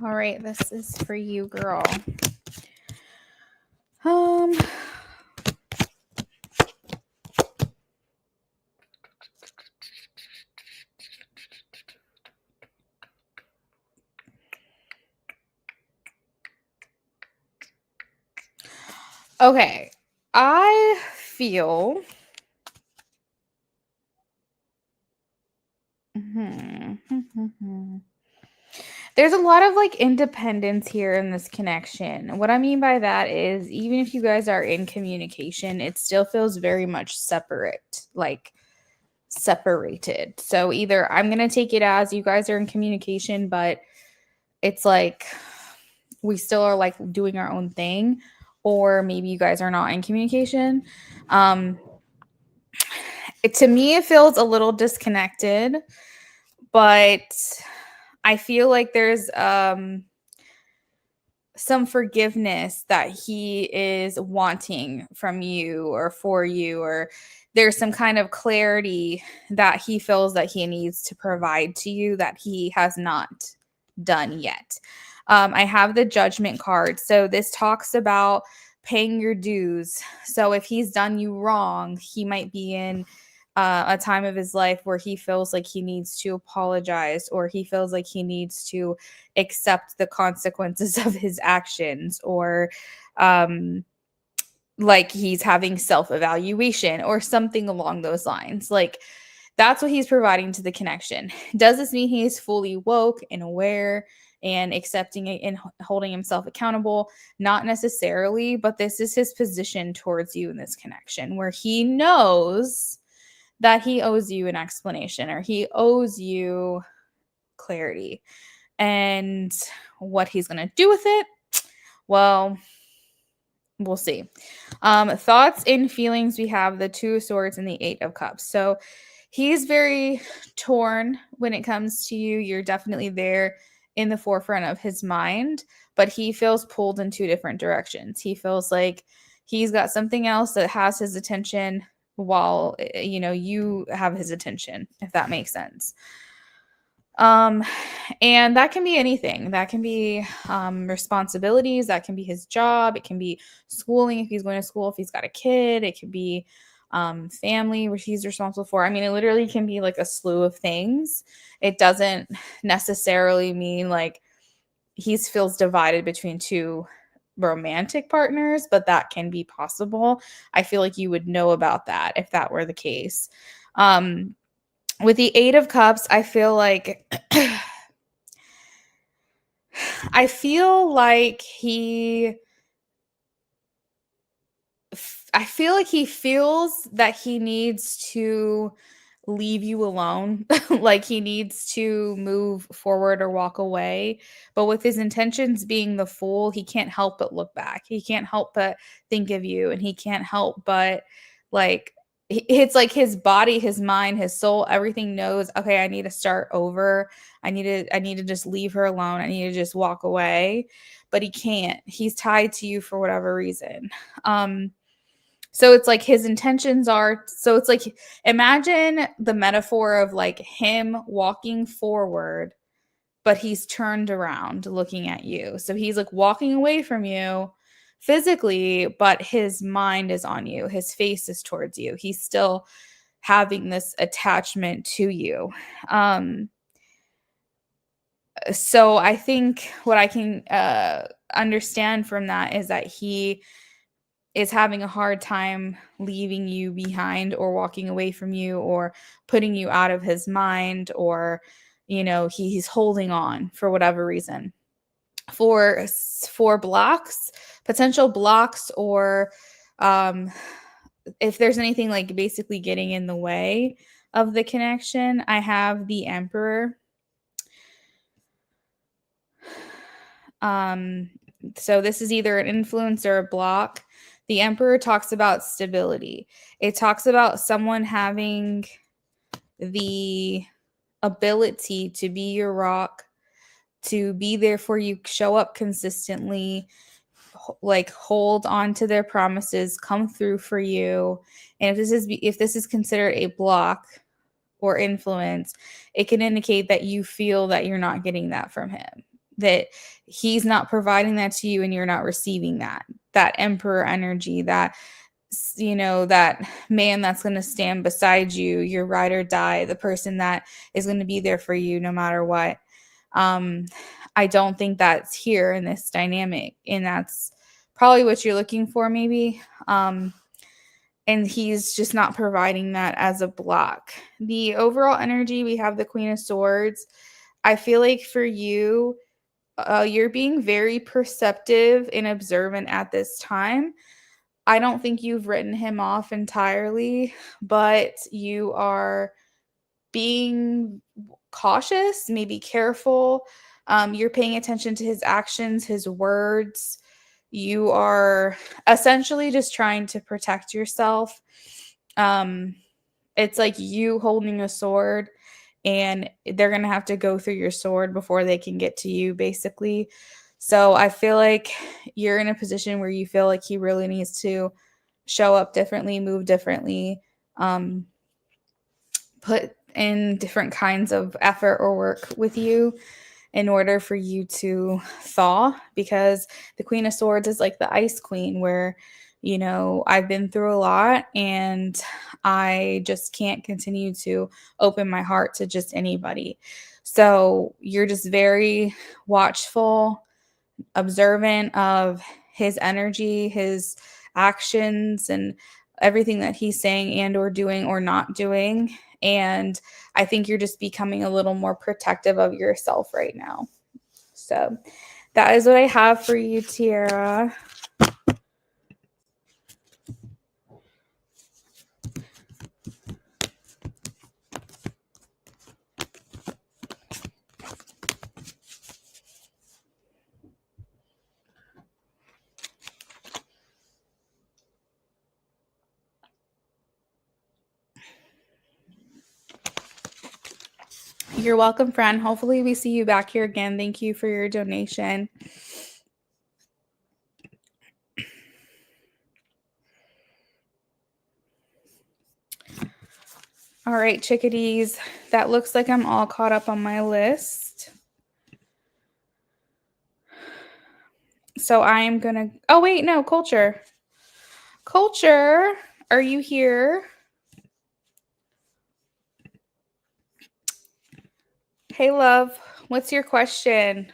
All right, this is for you, girl. Okay, I feel there's a lot of like independence here in this connection. What I mean by that is even if you guys are in communication, it still feels very much separate, like separated. So either I'm going to take it as you guys are in communication, but it's like we still are like doing our own thing, or maybe you guys are not in communication. To me, it feels a little disconnected, but I feel like there's some forgiveness that he is wanting from you or for you, or there's some kind of clarity that he feels that he needs to provide to you that he has not done yet. I have the judgment card. So this talks about paying your dues. So if he's done you wrong, he might be in a time of his life where he feels like he needs to apologize, or he feels like he needs to accept the consequences of his actions, or like he's having self-evaluation or something along those lines. Like that's what he's providing to the connection. Does this mean he is fully woke and aware and accepting it and holding himself accountable? Not necessarily, but this is his position towards you in this connection, where he knows that he owes you an explanation, or he owes you clarity. And what he's going to do with it, well, we'll see. Thoughts and feelings, we have the Two of Swords and the Eight of Cups. So he's very torn when it comes to you. You're definitely there in the forefront of his mind, but he feels pulled in two different directions. He feels like he's got something else that has his attention while you have his attention, if that makes sense. And that can be anything. That can be responsibilities, that can be his job, it can be schooling if he's going to school, if he's got a kid, it could be family which he's responsible for. I mean, it literally can be like a slew of things. It doesn't necessarily mean like he feels divided between two romantic partners, but that can be possible. I feel like you would know about that if that were the case. With the Eight of Cups, I feel like I feel like he feels that he needs to leave you alone. Like he needs to move forward or walk away. But with his intentions being the Fool, he can't help but look back. He can't help but think of you, and he can't help but like it's like his body, his mind, his soul, everything knows, okay, I need to start over. I need to just leave her alone. I need to just walk away. But he can't. He's tied to you for whatever reason. So it's like his intentions are, so it's like, imagine the metaphor of like him walking forward, but he's turned around looking at you. So he's like walking away from you physically, but his mind is on you. His face is towards you. He's still having this attachment to you. So I think what I can understand from that is that he is having a hard time leaving you behind or walking away from you or putting you out of his mind, or he's holding on for whatever reason. For blocks, potential blocks, or if there's anything like basically getting in the way of the connection, I have the Emperor. So this is either an influence or a block. The Emperor talks about stability. It talks about someone having the ability to be your rock, to be there for you, show up consistently, like hold on to their promises, come through for you. And if this is considered a block or influence, it can indicate that you feel that you're not getting that from him, that he's not providing that to you and you're not receiving that Emperor energy, that that man that's going to stand beside you, your ride or die, the person that is going to be there for you no matter what. I don't think that's here in this dynamic, and that's probably what you're looking for, maybe. And he's just not providing that as a block. The overall energy, we have the Queen of Swords. I feel like for you, you're being very perceptive and observant at this time. I don't think you've written him off entirely, but you are being cautious, maybe careful. You're paying attention to his actions, his words. You are essentially just trying to protect yourself. It's like you holding a sword, and they're going to have to go through your sword before they can get to you, basically. So I feel like you're in a position where you feel like he really needs to show up differently, move differently, put in different kinds of effort or work with you in order for you to thaw, because the Queen of Swords is like the ice queen, where I've been through a lot and I just can't continue to open my heart to just anybody. So you're just very watchful, observant of his energy, his actions, and everything that he's saying and or doing or not doing. And I think you're just becoming a little more protective of yourself right now. So that is what I have for you, Tiara. You're welcome, friend. Hopefully we see you back here again. Thank you for your donation. All right, chickadees. That looks like I'm all caught up on my list. So I'm going to... Oh, wait, no, Culture. Culture, are you here? Hey, love. What's your question?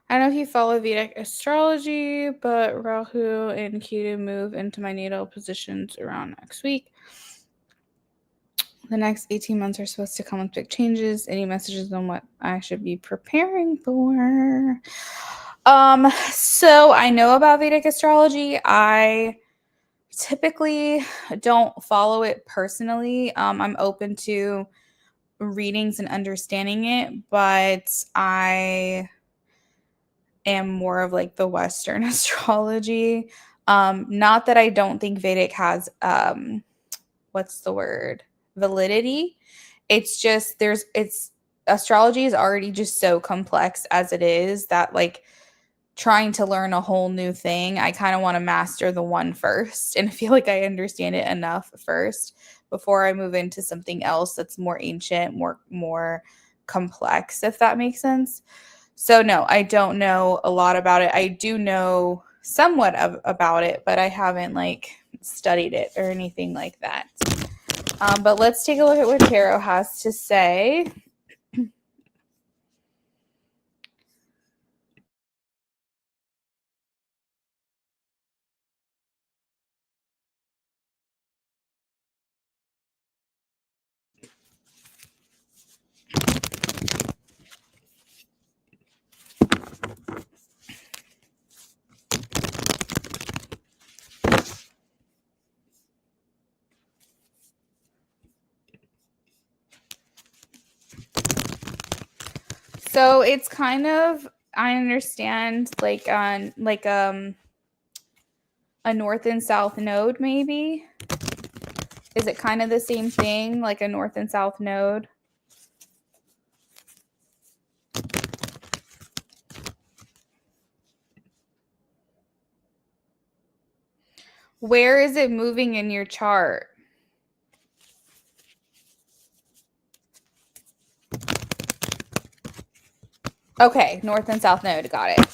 I don't know if you follow Vedic astrology, but Rahu and Ketu move into my natal positions around next week. The next 18 months are supposed to come with big changes. Any messages on what I should be preparing for? So I know about Vedic astrology. I typically don't follow it personally. I'm open to readings and understanding it, but I am more of like the Western astrology. Not that I don't think Vedic has what's the word? Validity. It's just it's astrology is already just so complex as it is that like trying to learn a whole new thing, I kind of want to master the one first and feel like I understand it enough first before I move into something else that's more ancient, more complex, if that makes sense. So no, I don't know a lot about it. I do know somewhat about it, but I haven't like studied it or anything like that. But let's take a look at what tarot has to say. So it's kind of, I understand like on like a north and south node maybe. Is it kind of the same thing, like a north and south node? Where is it moving in your chart? Okay, north and south node, got it.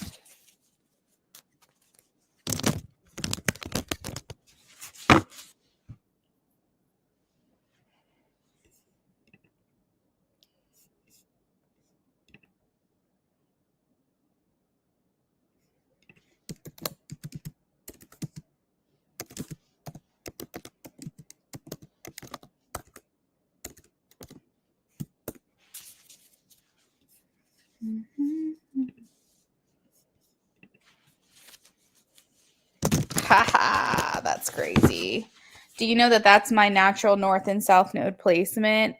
Haha, that's crazy. Do you know that that's my natural north and south node placement?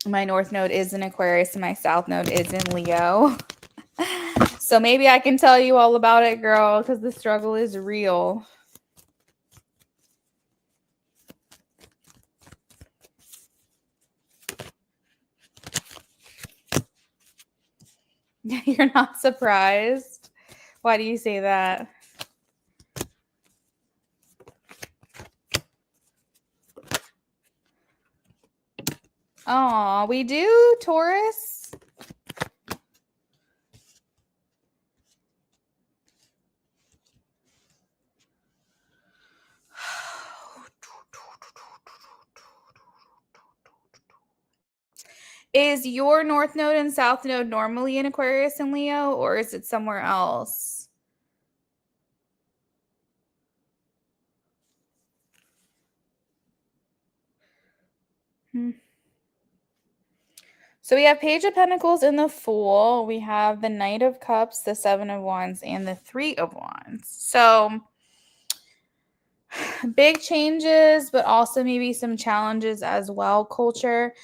My north node is in Aquarius and my south node is in Leo. So maybe I can tell you all about it, girl, because the struggle is real. You're not surprised? Why do you say that? Oh, we do, Taurus. Is your north node and south node normally in Aquarius and Leo, or is it somewhere else? So we have Page of Pentacles in the Fool. We have the Knight of Cups, the Seven of Wands, and the Three of Wands. So big changes, but also maybe some challenges as well, culture.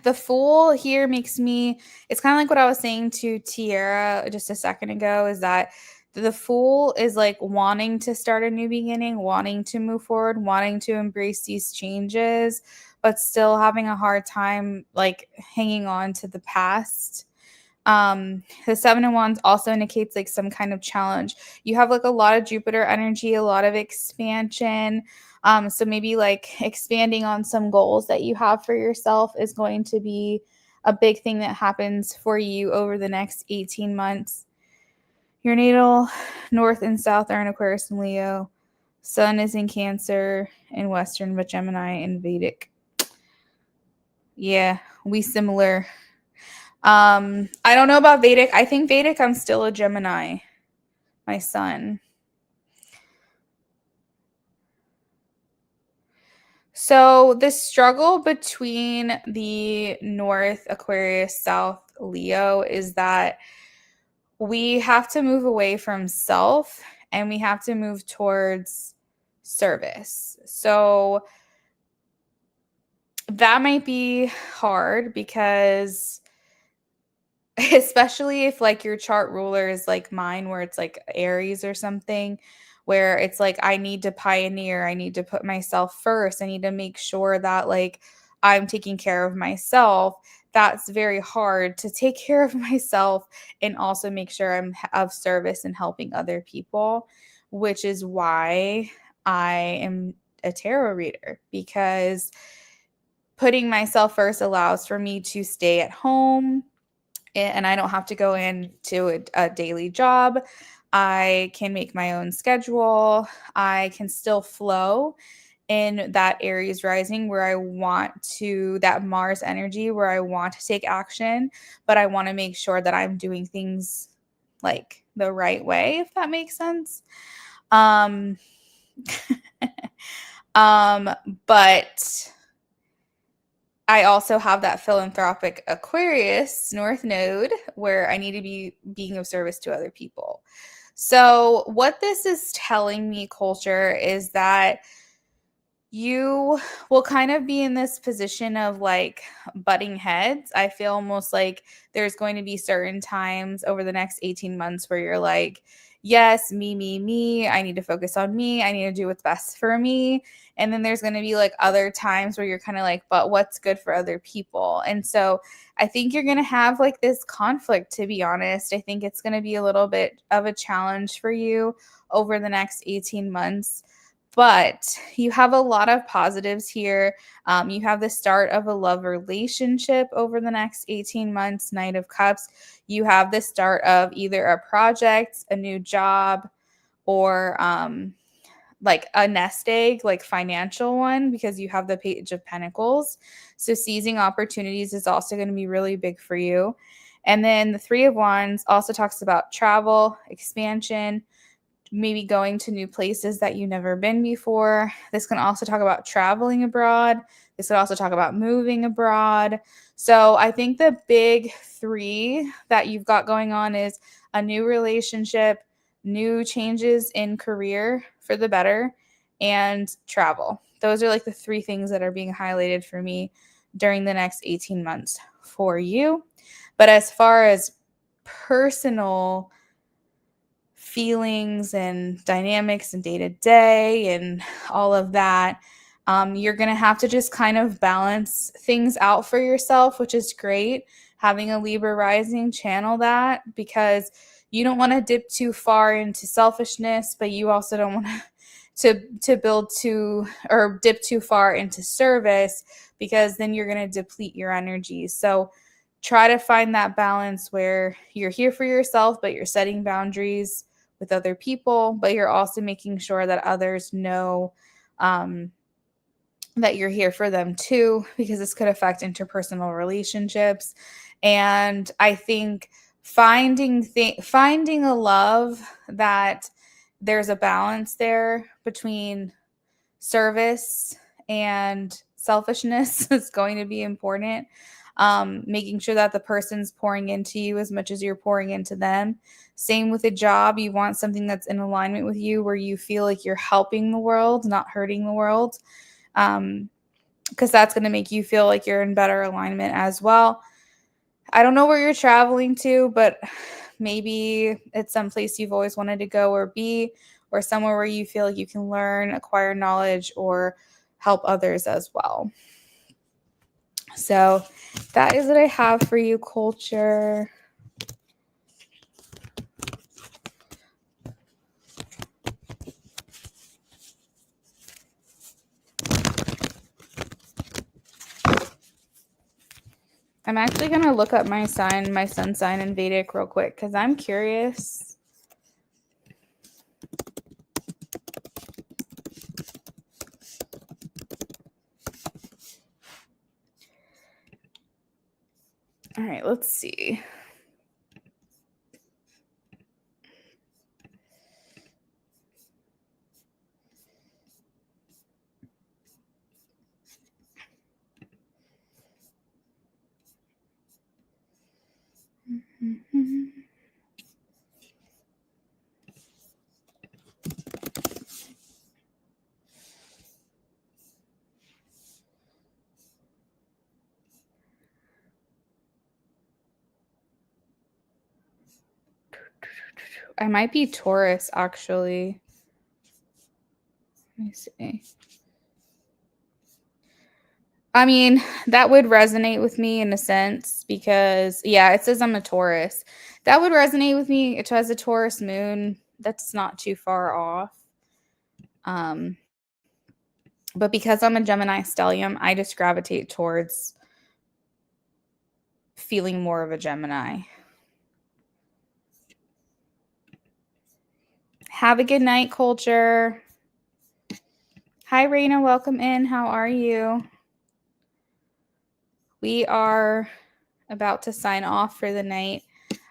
The Fool here makes me, it's kind of like what I was saying to Tiara just a second ago, is that the Fool is like wanting to start a new beginning, wanting to move forward, wanting to embrace these changes, but still having a hard time like hanging on to the past. The Seven of Wands also indicates like some kind of challenge. You have like a lot of Jupiter energy, a lot of expansion. So maybe like expanding on some goals that you have for yourself is going to be a big thing that happens for you over the next 18 months. Your natal north and south are in Aquarius and Leo. Sun is in Cancer in Western, but Gemini in Vedic. Yeah, we similar. I don't know about Vedic. I think Vedic, I'm still a Gemini, my sun. So the struggle between the North Aquarius, South Leo is that we have to move away from self and we have to move towards service. So that might be hard because especially if like your chart ruler is like mine where it's like Aries or something where it's like I need to pioneer, I need to put myself first, I need to make sure that like I'm taking care of myself. That's very hard to take care of myself and also make sure I'm of service and helping other people, which is why I am a tarot reader, because putting myself first allows for me to stay at home and I don't have to go into a daily job. I can make my own schedule. I can still flow in that Aries rising where I want to, that Mars energy where I want to take action, but I want to make sure that I'm doing things like the right way, if that makes sense. Um, but I also have that philanthropic Aquarius North Node where I need to be being of service to other people. So, what this is telling me, culture, is that you will kind of be in this position of like butting heads. I feel almost like there's going to be certain times over the next 18 months where you're like, yes, me. I need to focus on me. I need to do what's best for me. And then there's going to be like other times where you're kind of like, but what's good for other people? And so I think you're going to have like this conflict, to be honest. I think it's going to be a little bit of a challenge for you over the next 18 months. But you have a lot of positives here. You have the start of a love relationship over the next 18 months, Knight of Cups. You have the start of either a project, a new job, or like a nest egg, like financial one, because you have the Page of Pentacles. So seizing opportunities is also going to be really big for you. And then the Three of Wands also talks about travel, expansion, maybe going to new places that you've never been before. This can also talk about traveling abroad. This could also talk about moving abroad. So I think the big three that you've got going on is a new relationship, new changes in career for the better, and travel. Those are like the three things that are being highlighted for me during the next 18 months for you. But as far as personal feelings and dynamics and day to day and all of that, you're going to have to just kind of balance things out for yourself, which is great. Having a Libra rising, channel that, because you don't want to dip too far into selfishness, but you also don't want to build too or dip too far into service, because then you're going to deplete your energy. So try to find that balance where you're here for yourself, but you're setting boundaries with other people, but you're also making sure that others know that you're here for them too, because this could affect interpersonal relationships. And I think finding a love that there's a balance there between service and selfishness is going to be important. Making sure that the person's pouring into you as much as you're pouring into them. Same with a job. You want something that's in alignment with you, where you feel like you're helping the world, not hurting the world. Because that's going to make you feel like you're in better alignment as well. I don't know where you're traveling to, but maybe it's someplace you've always wanted to go or be, or somewhere where you feel like you can learn, acquire knowledge, or help others as well. So that is what I have for you, culture. I'm actually going to look up my sun sign in Vedic real quick because I'm curious. All right, let's see. I might be Taurus, actually. Let me see. I mean, that would resonate with me in a sense because, yeah, it says I'm a Taurus. That would resonate with me. It has a Taurus moon. That's not too far off. But because I'm a Gemini stellium, I just gravitate towards feeling more of a Gemini. Have a good night, culture. Hi, Raina. Welcome in. How are you? We are about to sign off for the night.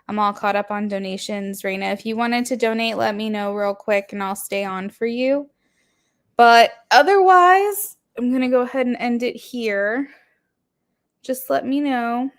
I'm all caught up on donations. Raina, if you wanted to donate, let me know real quick and I'll stay on for you. But otherwise, I'm going to go ahead and end it here. Just let me know.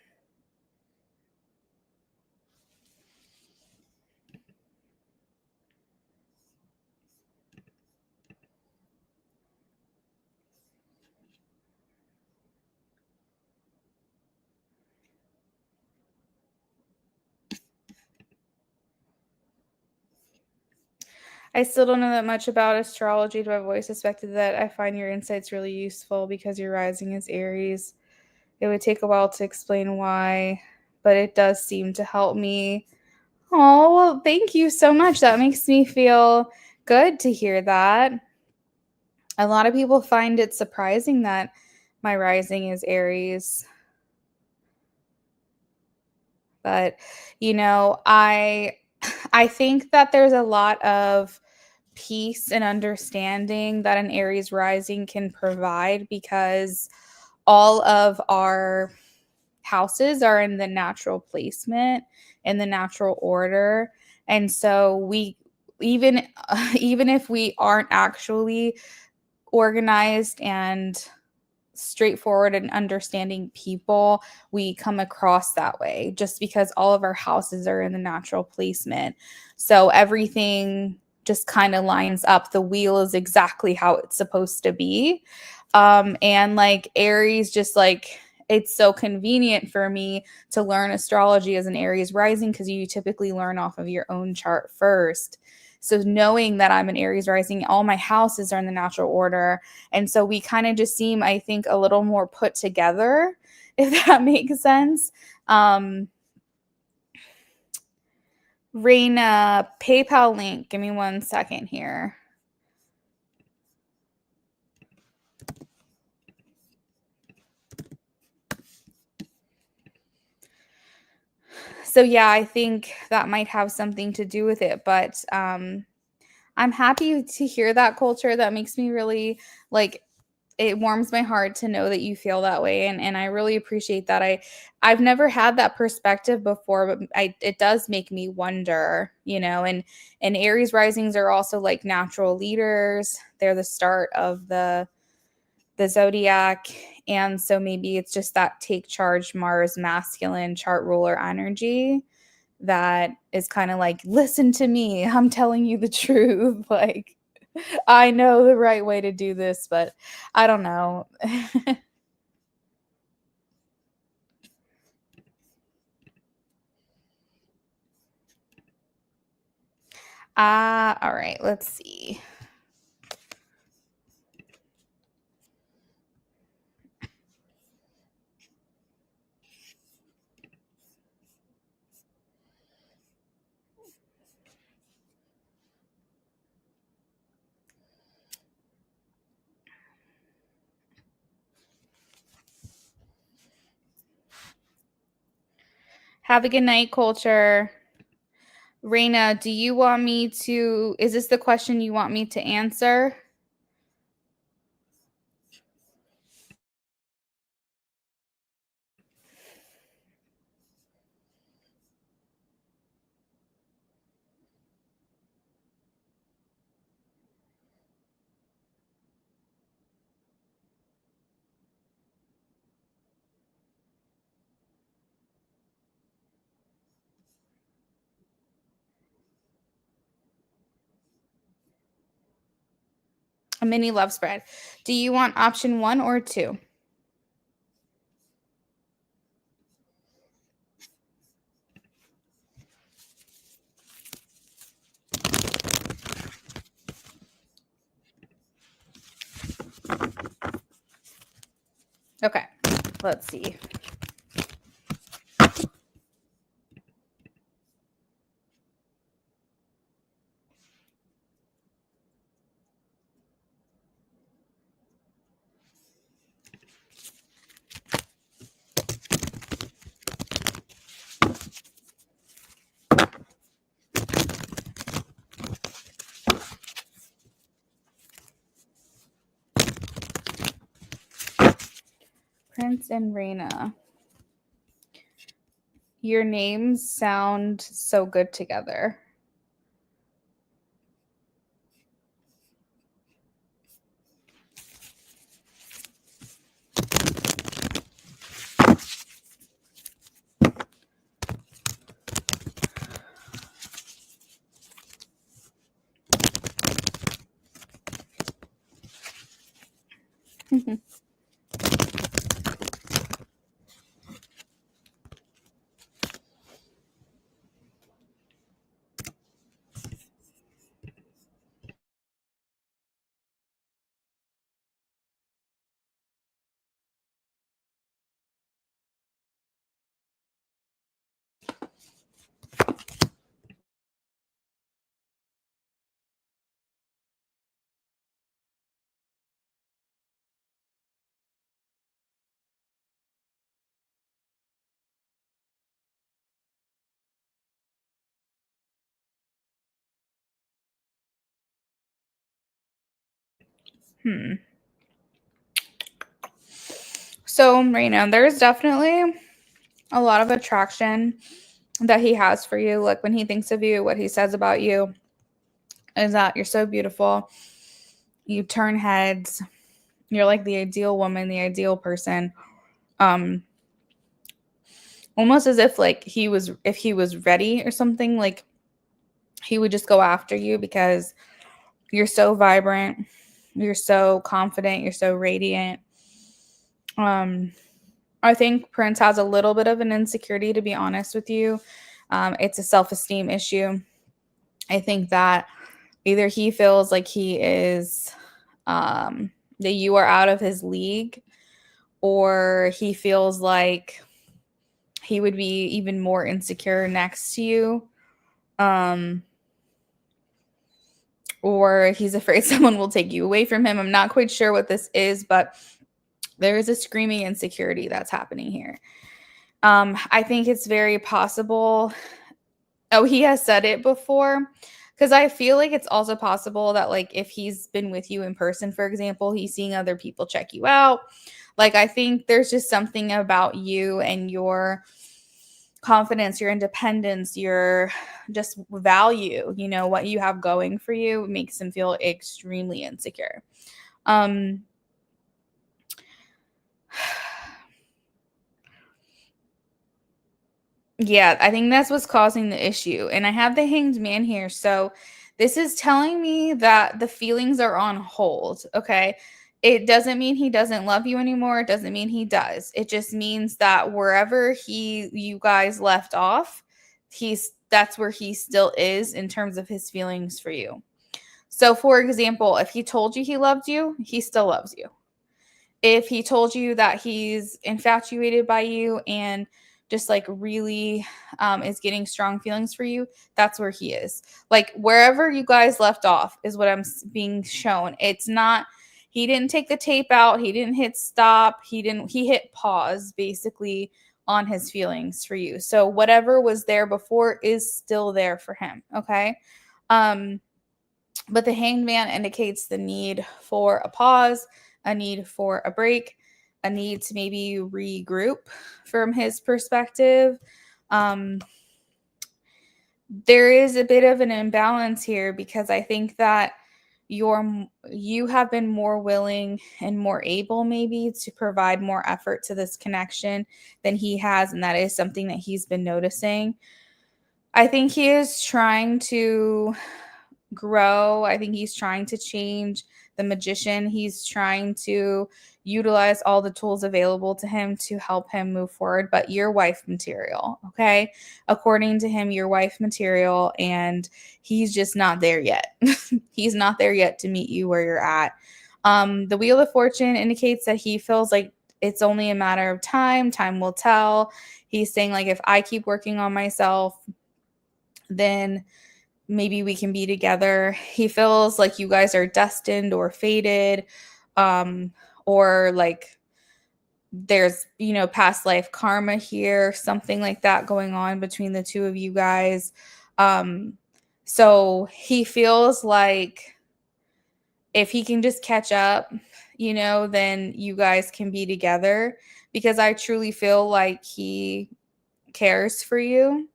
I still don't know that much about astrology, but I've always suspected that I find your insights really useful because your rising is Aries. It would take a while to explain why, but it does seem to help me. Oh, well, thank you so much. That makes me feel good to hear that. A lot of people find it surprising that my rising is Aries. But, I think that there's a lot of peace and understanding that an Aries rising can provide because all of our houses are in the natural placement, in the natural order. And so we even even if we aren't actually organized and straightforward and understanding people, we come across that way just because all of our houses are in the natural placement. So everything just kind of lines up. The wheel is exactly how it's supposed to be. And like Aries, just like it's so convenient for me to learn astrology as an Aries rising because you typically learn off of your own chart first. So knowing that I'm an Aries rising, all my houses are in the natural order. And so we kind of just seem, I think, a little more put together, if that makes sense. Raina, PayPal link. Give me 1 second here. So yeah, I think that might have something to do with it. But I'm happy to hear that, culture. That makes me really it warms my heart to know that you feel that way, and I really appreciate that. I've never had that perspective before, but it does make me wonder, and Aries risings are also like natural leaders. They're the start of the zodiac, and so maybe it's just that take charge Mars masculine chart ruler energy that is kind of like, listen to me, I'm telling you the truth. Like, I know the right way to do this, but I don't know. All right, let's see. Have a good night, culture. Raina, do you want me to, is this the question you want me to answer? A mini love spread. Do you want option 1 or 2? Okay, let's see. Prince and Reina. Your names sound so good together. So, Reina, there's definitely a lot of attraction that he has for you. Like when he thinks of you, what he says about you is that you're so beautiful. You turn heads. You're like the ideal woman, the ideal person. Um, almost as if like if he was ready or something, like he would just go after you because you're so vibrant, you're so confident, you're so radiant. I think Prince has a little bit of an insecurity, to be honest with you. It's a self-esteem issue. I think that either he feels like he is that you are out of his league, or he feels like he would be even more insecure next to you. Or he's afraid someone will take you away from him. I'm not quite sure what this is, but there is a screaming insecurity that's happening here. I think it's very possible. Oh, he has said it before. Because I feel like it's also possible that, like, if he's been with you in person, for example, he's seeing other people check you out. Like, I think there's just something about you and your confidence, your independence, your just value, what you have going for you makes him feel extremely insecure. Yeah, I think that's what's causing the issue. And I have the Hanged Man here. So this is telling me that the feelings are on hold. Okay. It doesn't mean he doesn't love you anymore. It doesn't mean he does. It just means that wherever you guys left off, that's where he still is in terms of his feelings for you. So for example, if he told you he loved you, he still loves you. If he told you that he's infatuated by you and just like really is getting strong feelings for you, that's where he is. Like wherever you guys left off is what being shown. It's not, he didn't take the tape out. He didn't hit stop. He hit pause basically on his feelings for you. So whatever was there before is still there for him. Okay. But the Hanged Man indicates the need for a pause, a need for a break, a need to maybe regroup from his perspective. There is a bit of an imbalance here because I think that you have been more willing and more able maybe to provide more effort to this connection than he has, and that is something that he's been noticing. I think he is trying to grow. I think he's trying to change the magician. He's trying to utilize all the tools available to him to help him move forward, but your wife material, okay? According to him, your wife material, and he's just not there yet. He's not there yet to meet you where you're at. The Wheel of Fortune indicates that he feels like it's only a matter of time. Time will tell. He's saying, like, if I keep working on myself, then maybe we can be together. He feels like you guys are destined or fated, or like there's, past life karma here, something like that going on between the two of you guys. So he feels like if he can just catch up, then you guys can be together, because I truly feel like he cares for you.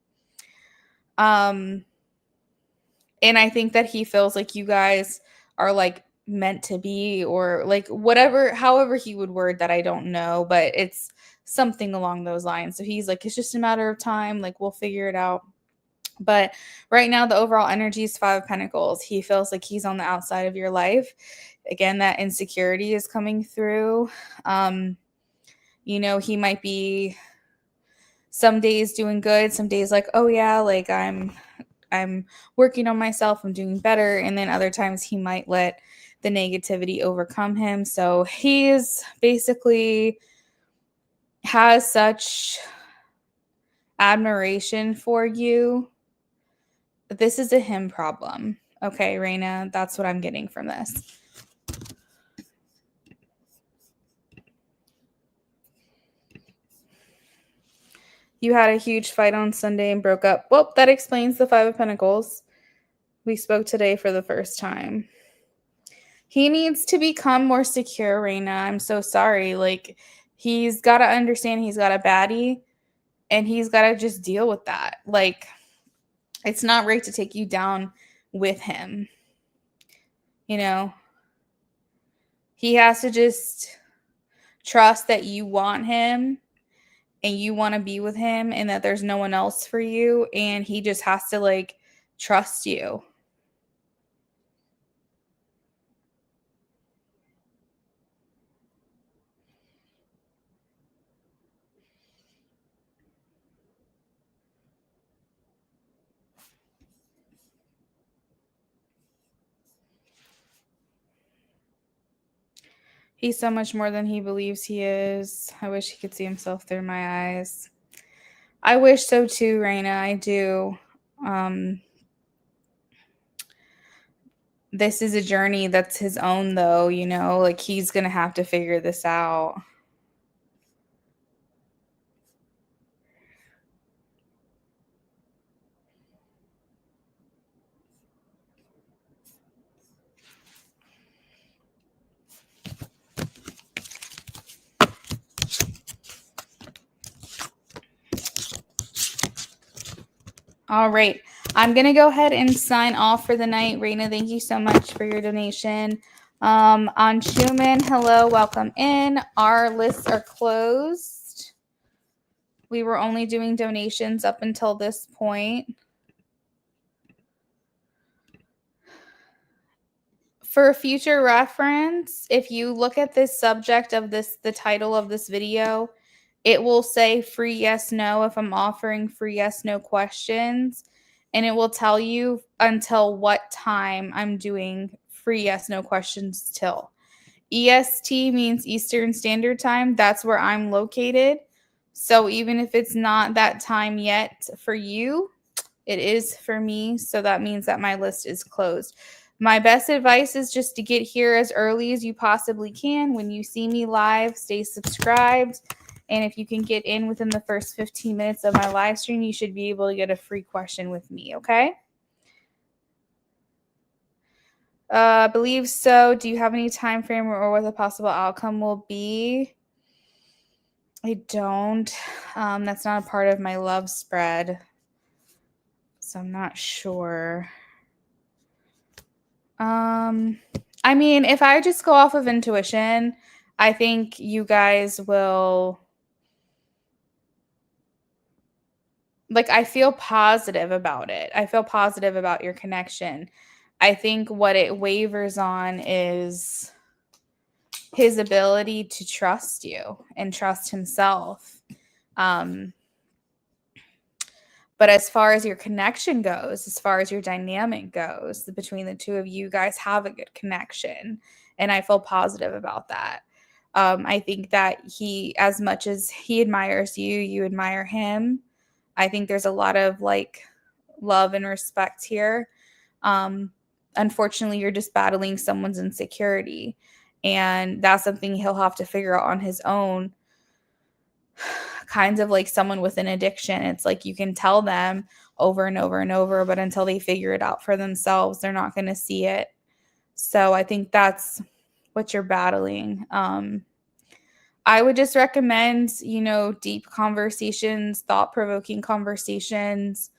And I think that he feels like you guys are like meant to be, or like whatever, however he would word that, I don't know, but it's something along those lines. So he's like, it's just a matter of time, like we'll figure it out. But right now, the overall energy is 5 of Pentacles. He feels like he's on the outside of your life. Again, that insecurity is coming through. He might be some days doing good, some days like, oh yeah, like I'm working on myself, I'm doing better. And then other times he might let the negativity overcome him. So he is basically has such admiration for you. This is a him problem. Okay, Raina, that's what I'm getting from this. You had a huge fight on Sunday and broke up. Well, that explains the 5 of Pentacles. We spoke today for the first time. He needs to become more secure, Raina. I'm so sorry. Like, he's got to understand he's got a baddie, and he's got to just deal with that. Like, it's not right to take you down with him. He has to just trust that you want him and you want to be with him, and that there's no one else for you. And he just has to like trust you. He's so much more than he believes he is. I wish he could see himself through my eyes. I wish so too, Raina. I do. This is a journey that's his own, though, like he's going to have to figure this out. All right. I'm going to go ahead and sign off for the night. Raina, thank you so much for your donation. On Schumann, hello, welcome in. Our lists are closed. We were only doing donations up until this point. For future reference, if you look at this subject of the title of this video, it will say free yes, no if I'm offering free yes, no questions. And it will tell you until what time I'm doing free yes, no questions till. EST means Eastern Standard Time. That's where I'm located. So even if it's not that time yet for you, it is for me. So that means that my list is closed. My best advice is just to get here as early as you possibly can. When you see me live, stay subscribed. And if you can get in within the first 15 minutes of my live stream, you should be able to get a free question with me, okay? I believe so. Do you have any time frame or what the possible outcome will be? I don't. That's not a part of my love spread. So I'm not sure. I mean, if I just go off of intuition, I think you guys will, like, I feel positive about it. I feel positive about your connection. I think what it wavers on is his ability to trust you and trust himself. But as far as your connection goes, as far as your dynamic goes, between the two of you guys have a good connection. And I feel positive about that. I think that he, as much as he admires you, you admire him. I think there's a lot of like love and respect here. Unfortunately, you're just battling someone's insecurity. And that's something he'll have to figure out on his own. Kinds of like someone with an addiction. It's like you can tell them over and over and over, but until they figure it out for themselves, they're not going to see it. So I think that's what you're battling. I would just recommend, deep conversations, thought-provoking conversations.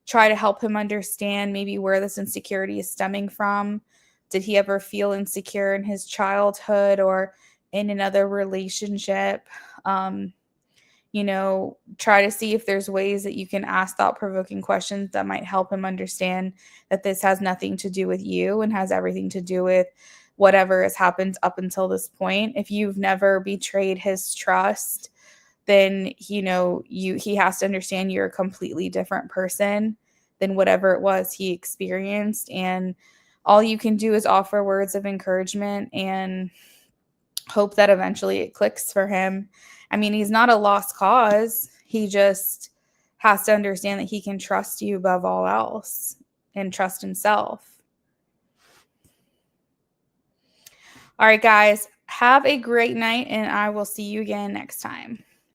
Try to help him understand maybe where this insecurity is stemming from. Did he ever feel insecure in his childhood or in another relationship? Try to see if there's ways that you can ask thought-provoking questions that might help him understand that this has nothing to do with you and has everything to do with whatever has happened up until this point. If you've never betrayed his trust, then, he has to understand you're a completely different person than whatever it was he experienced. And all you can do is offer words of encouragement and hope that eventually it clicks for him. I mean, he's not a lost cause. He just has to understand that he can trust you above all else and trust himself. All right, guys, have a great night, and I will see you again next time.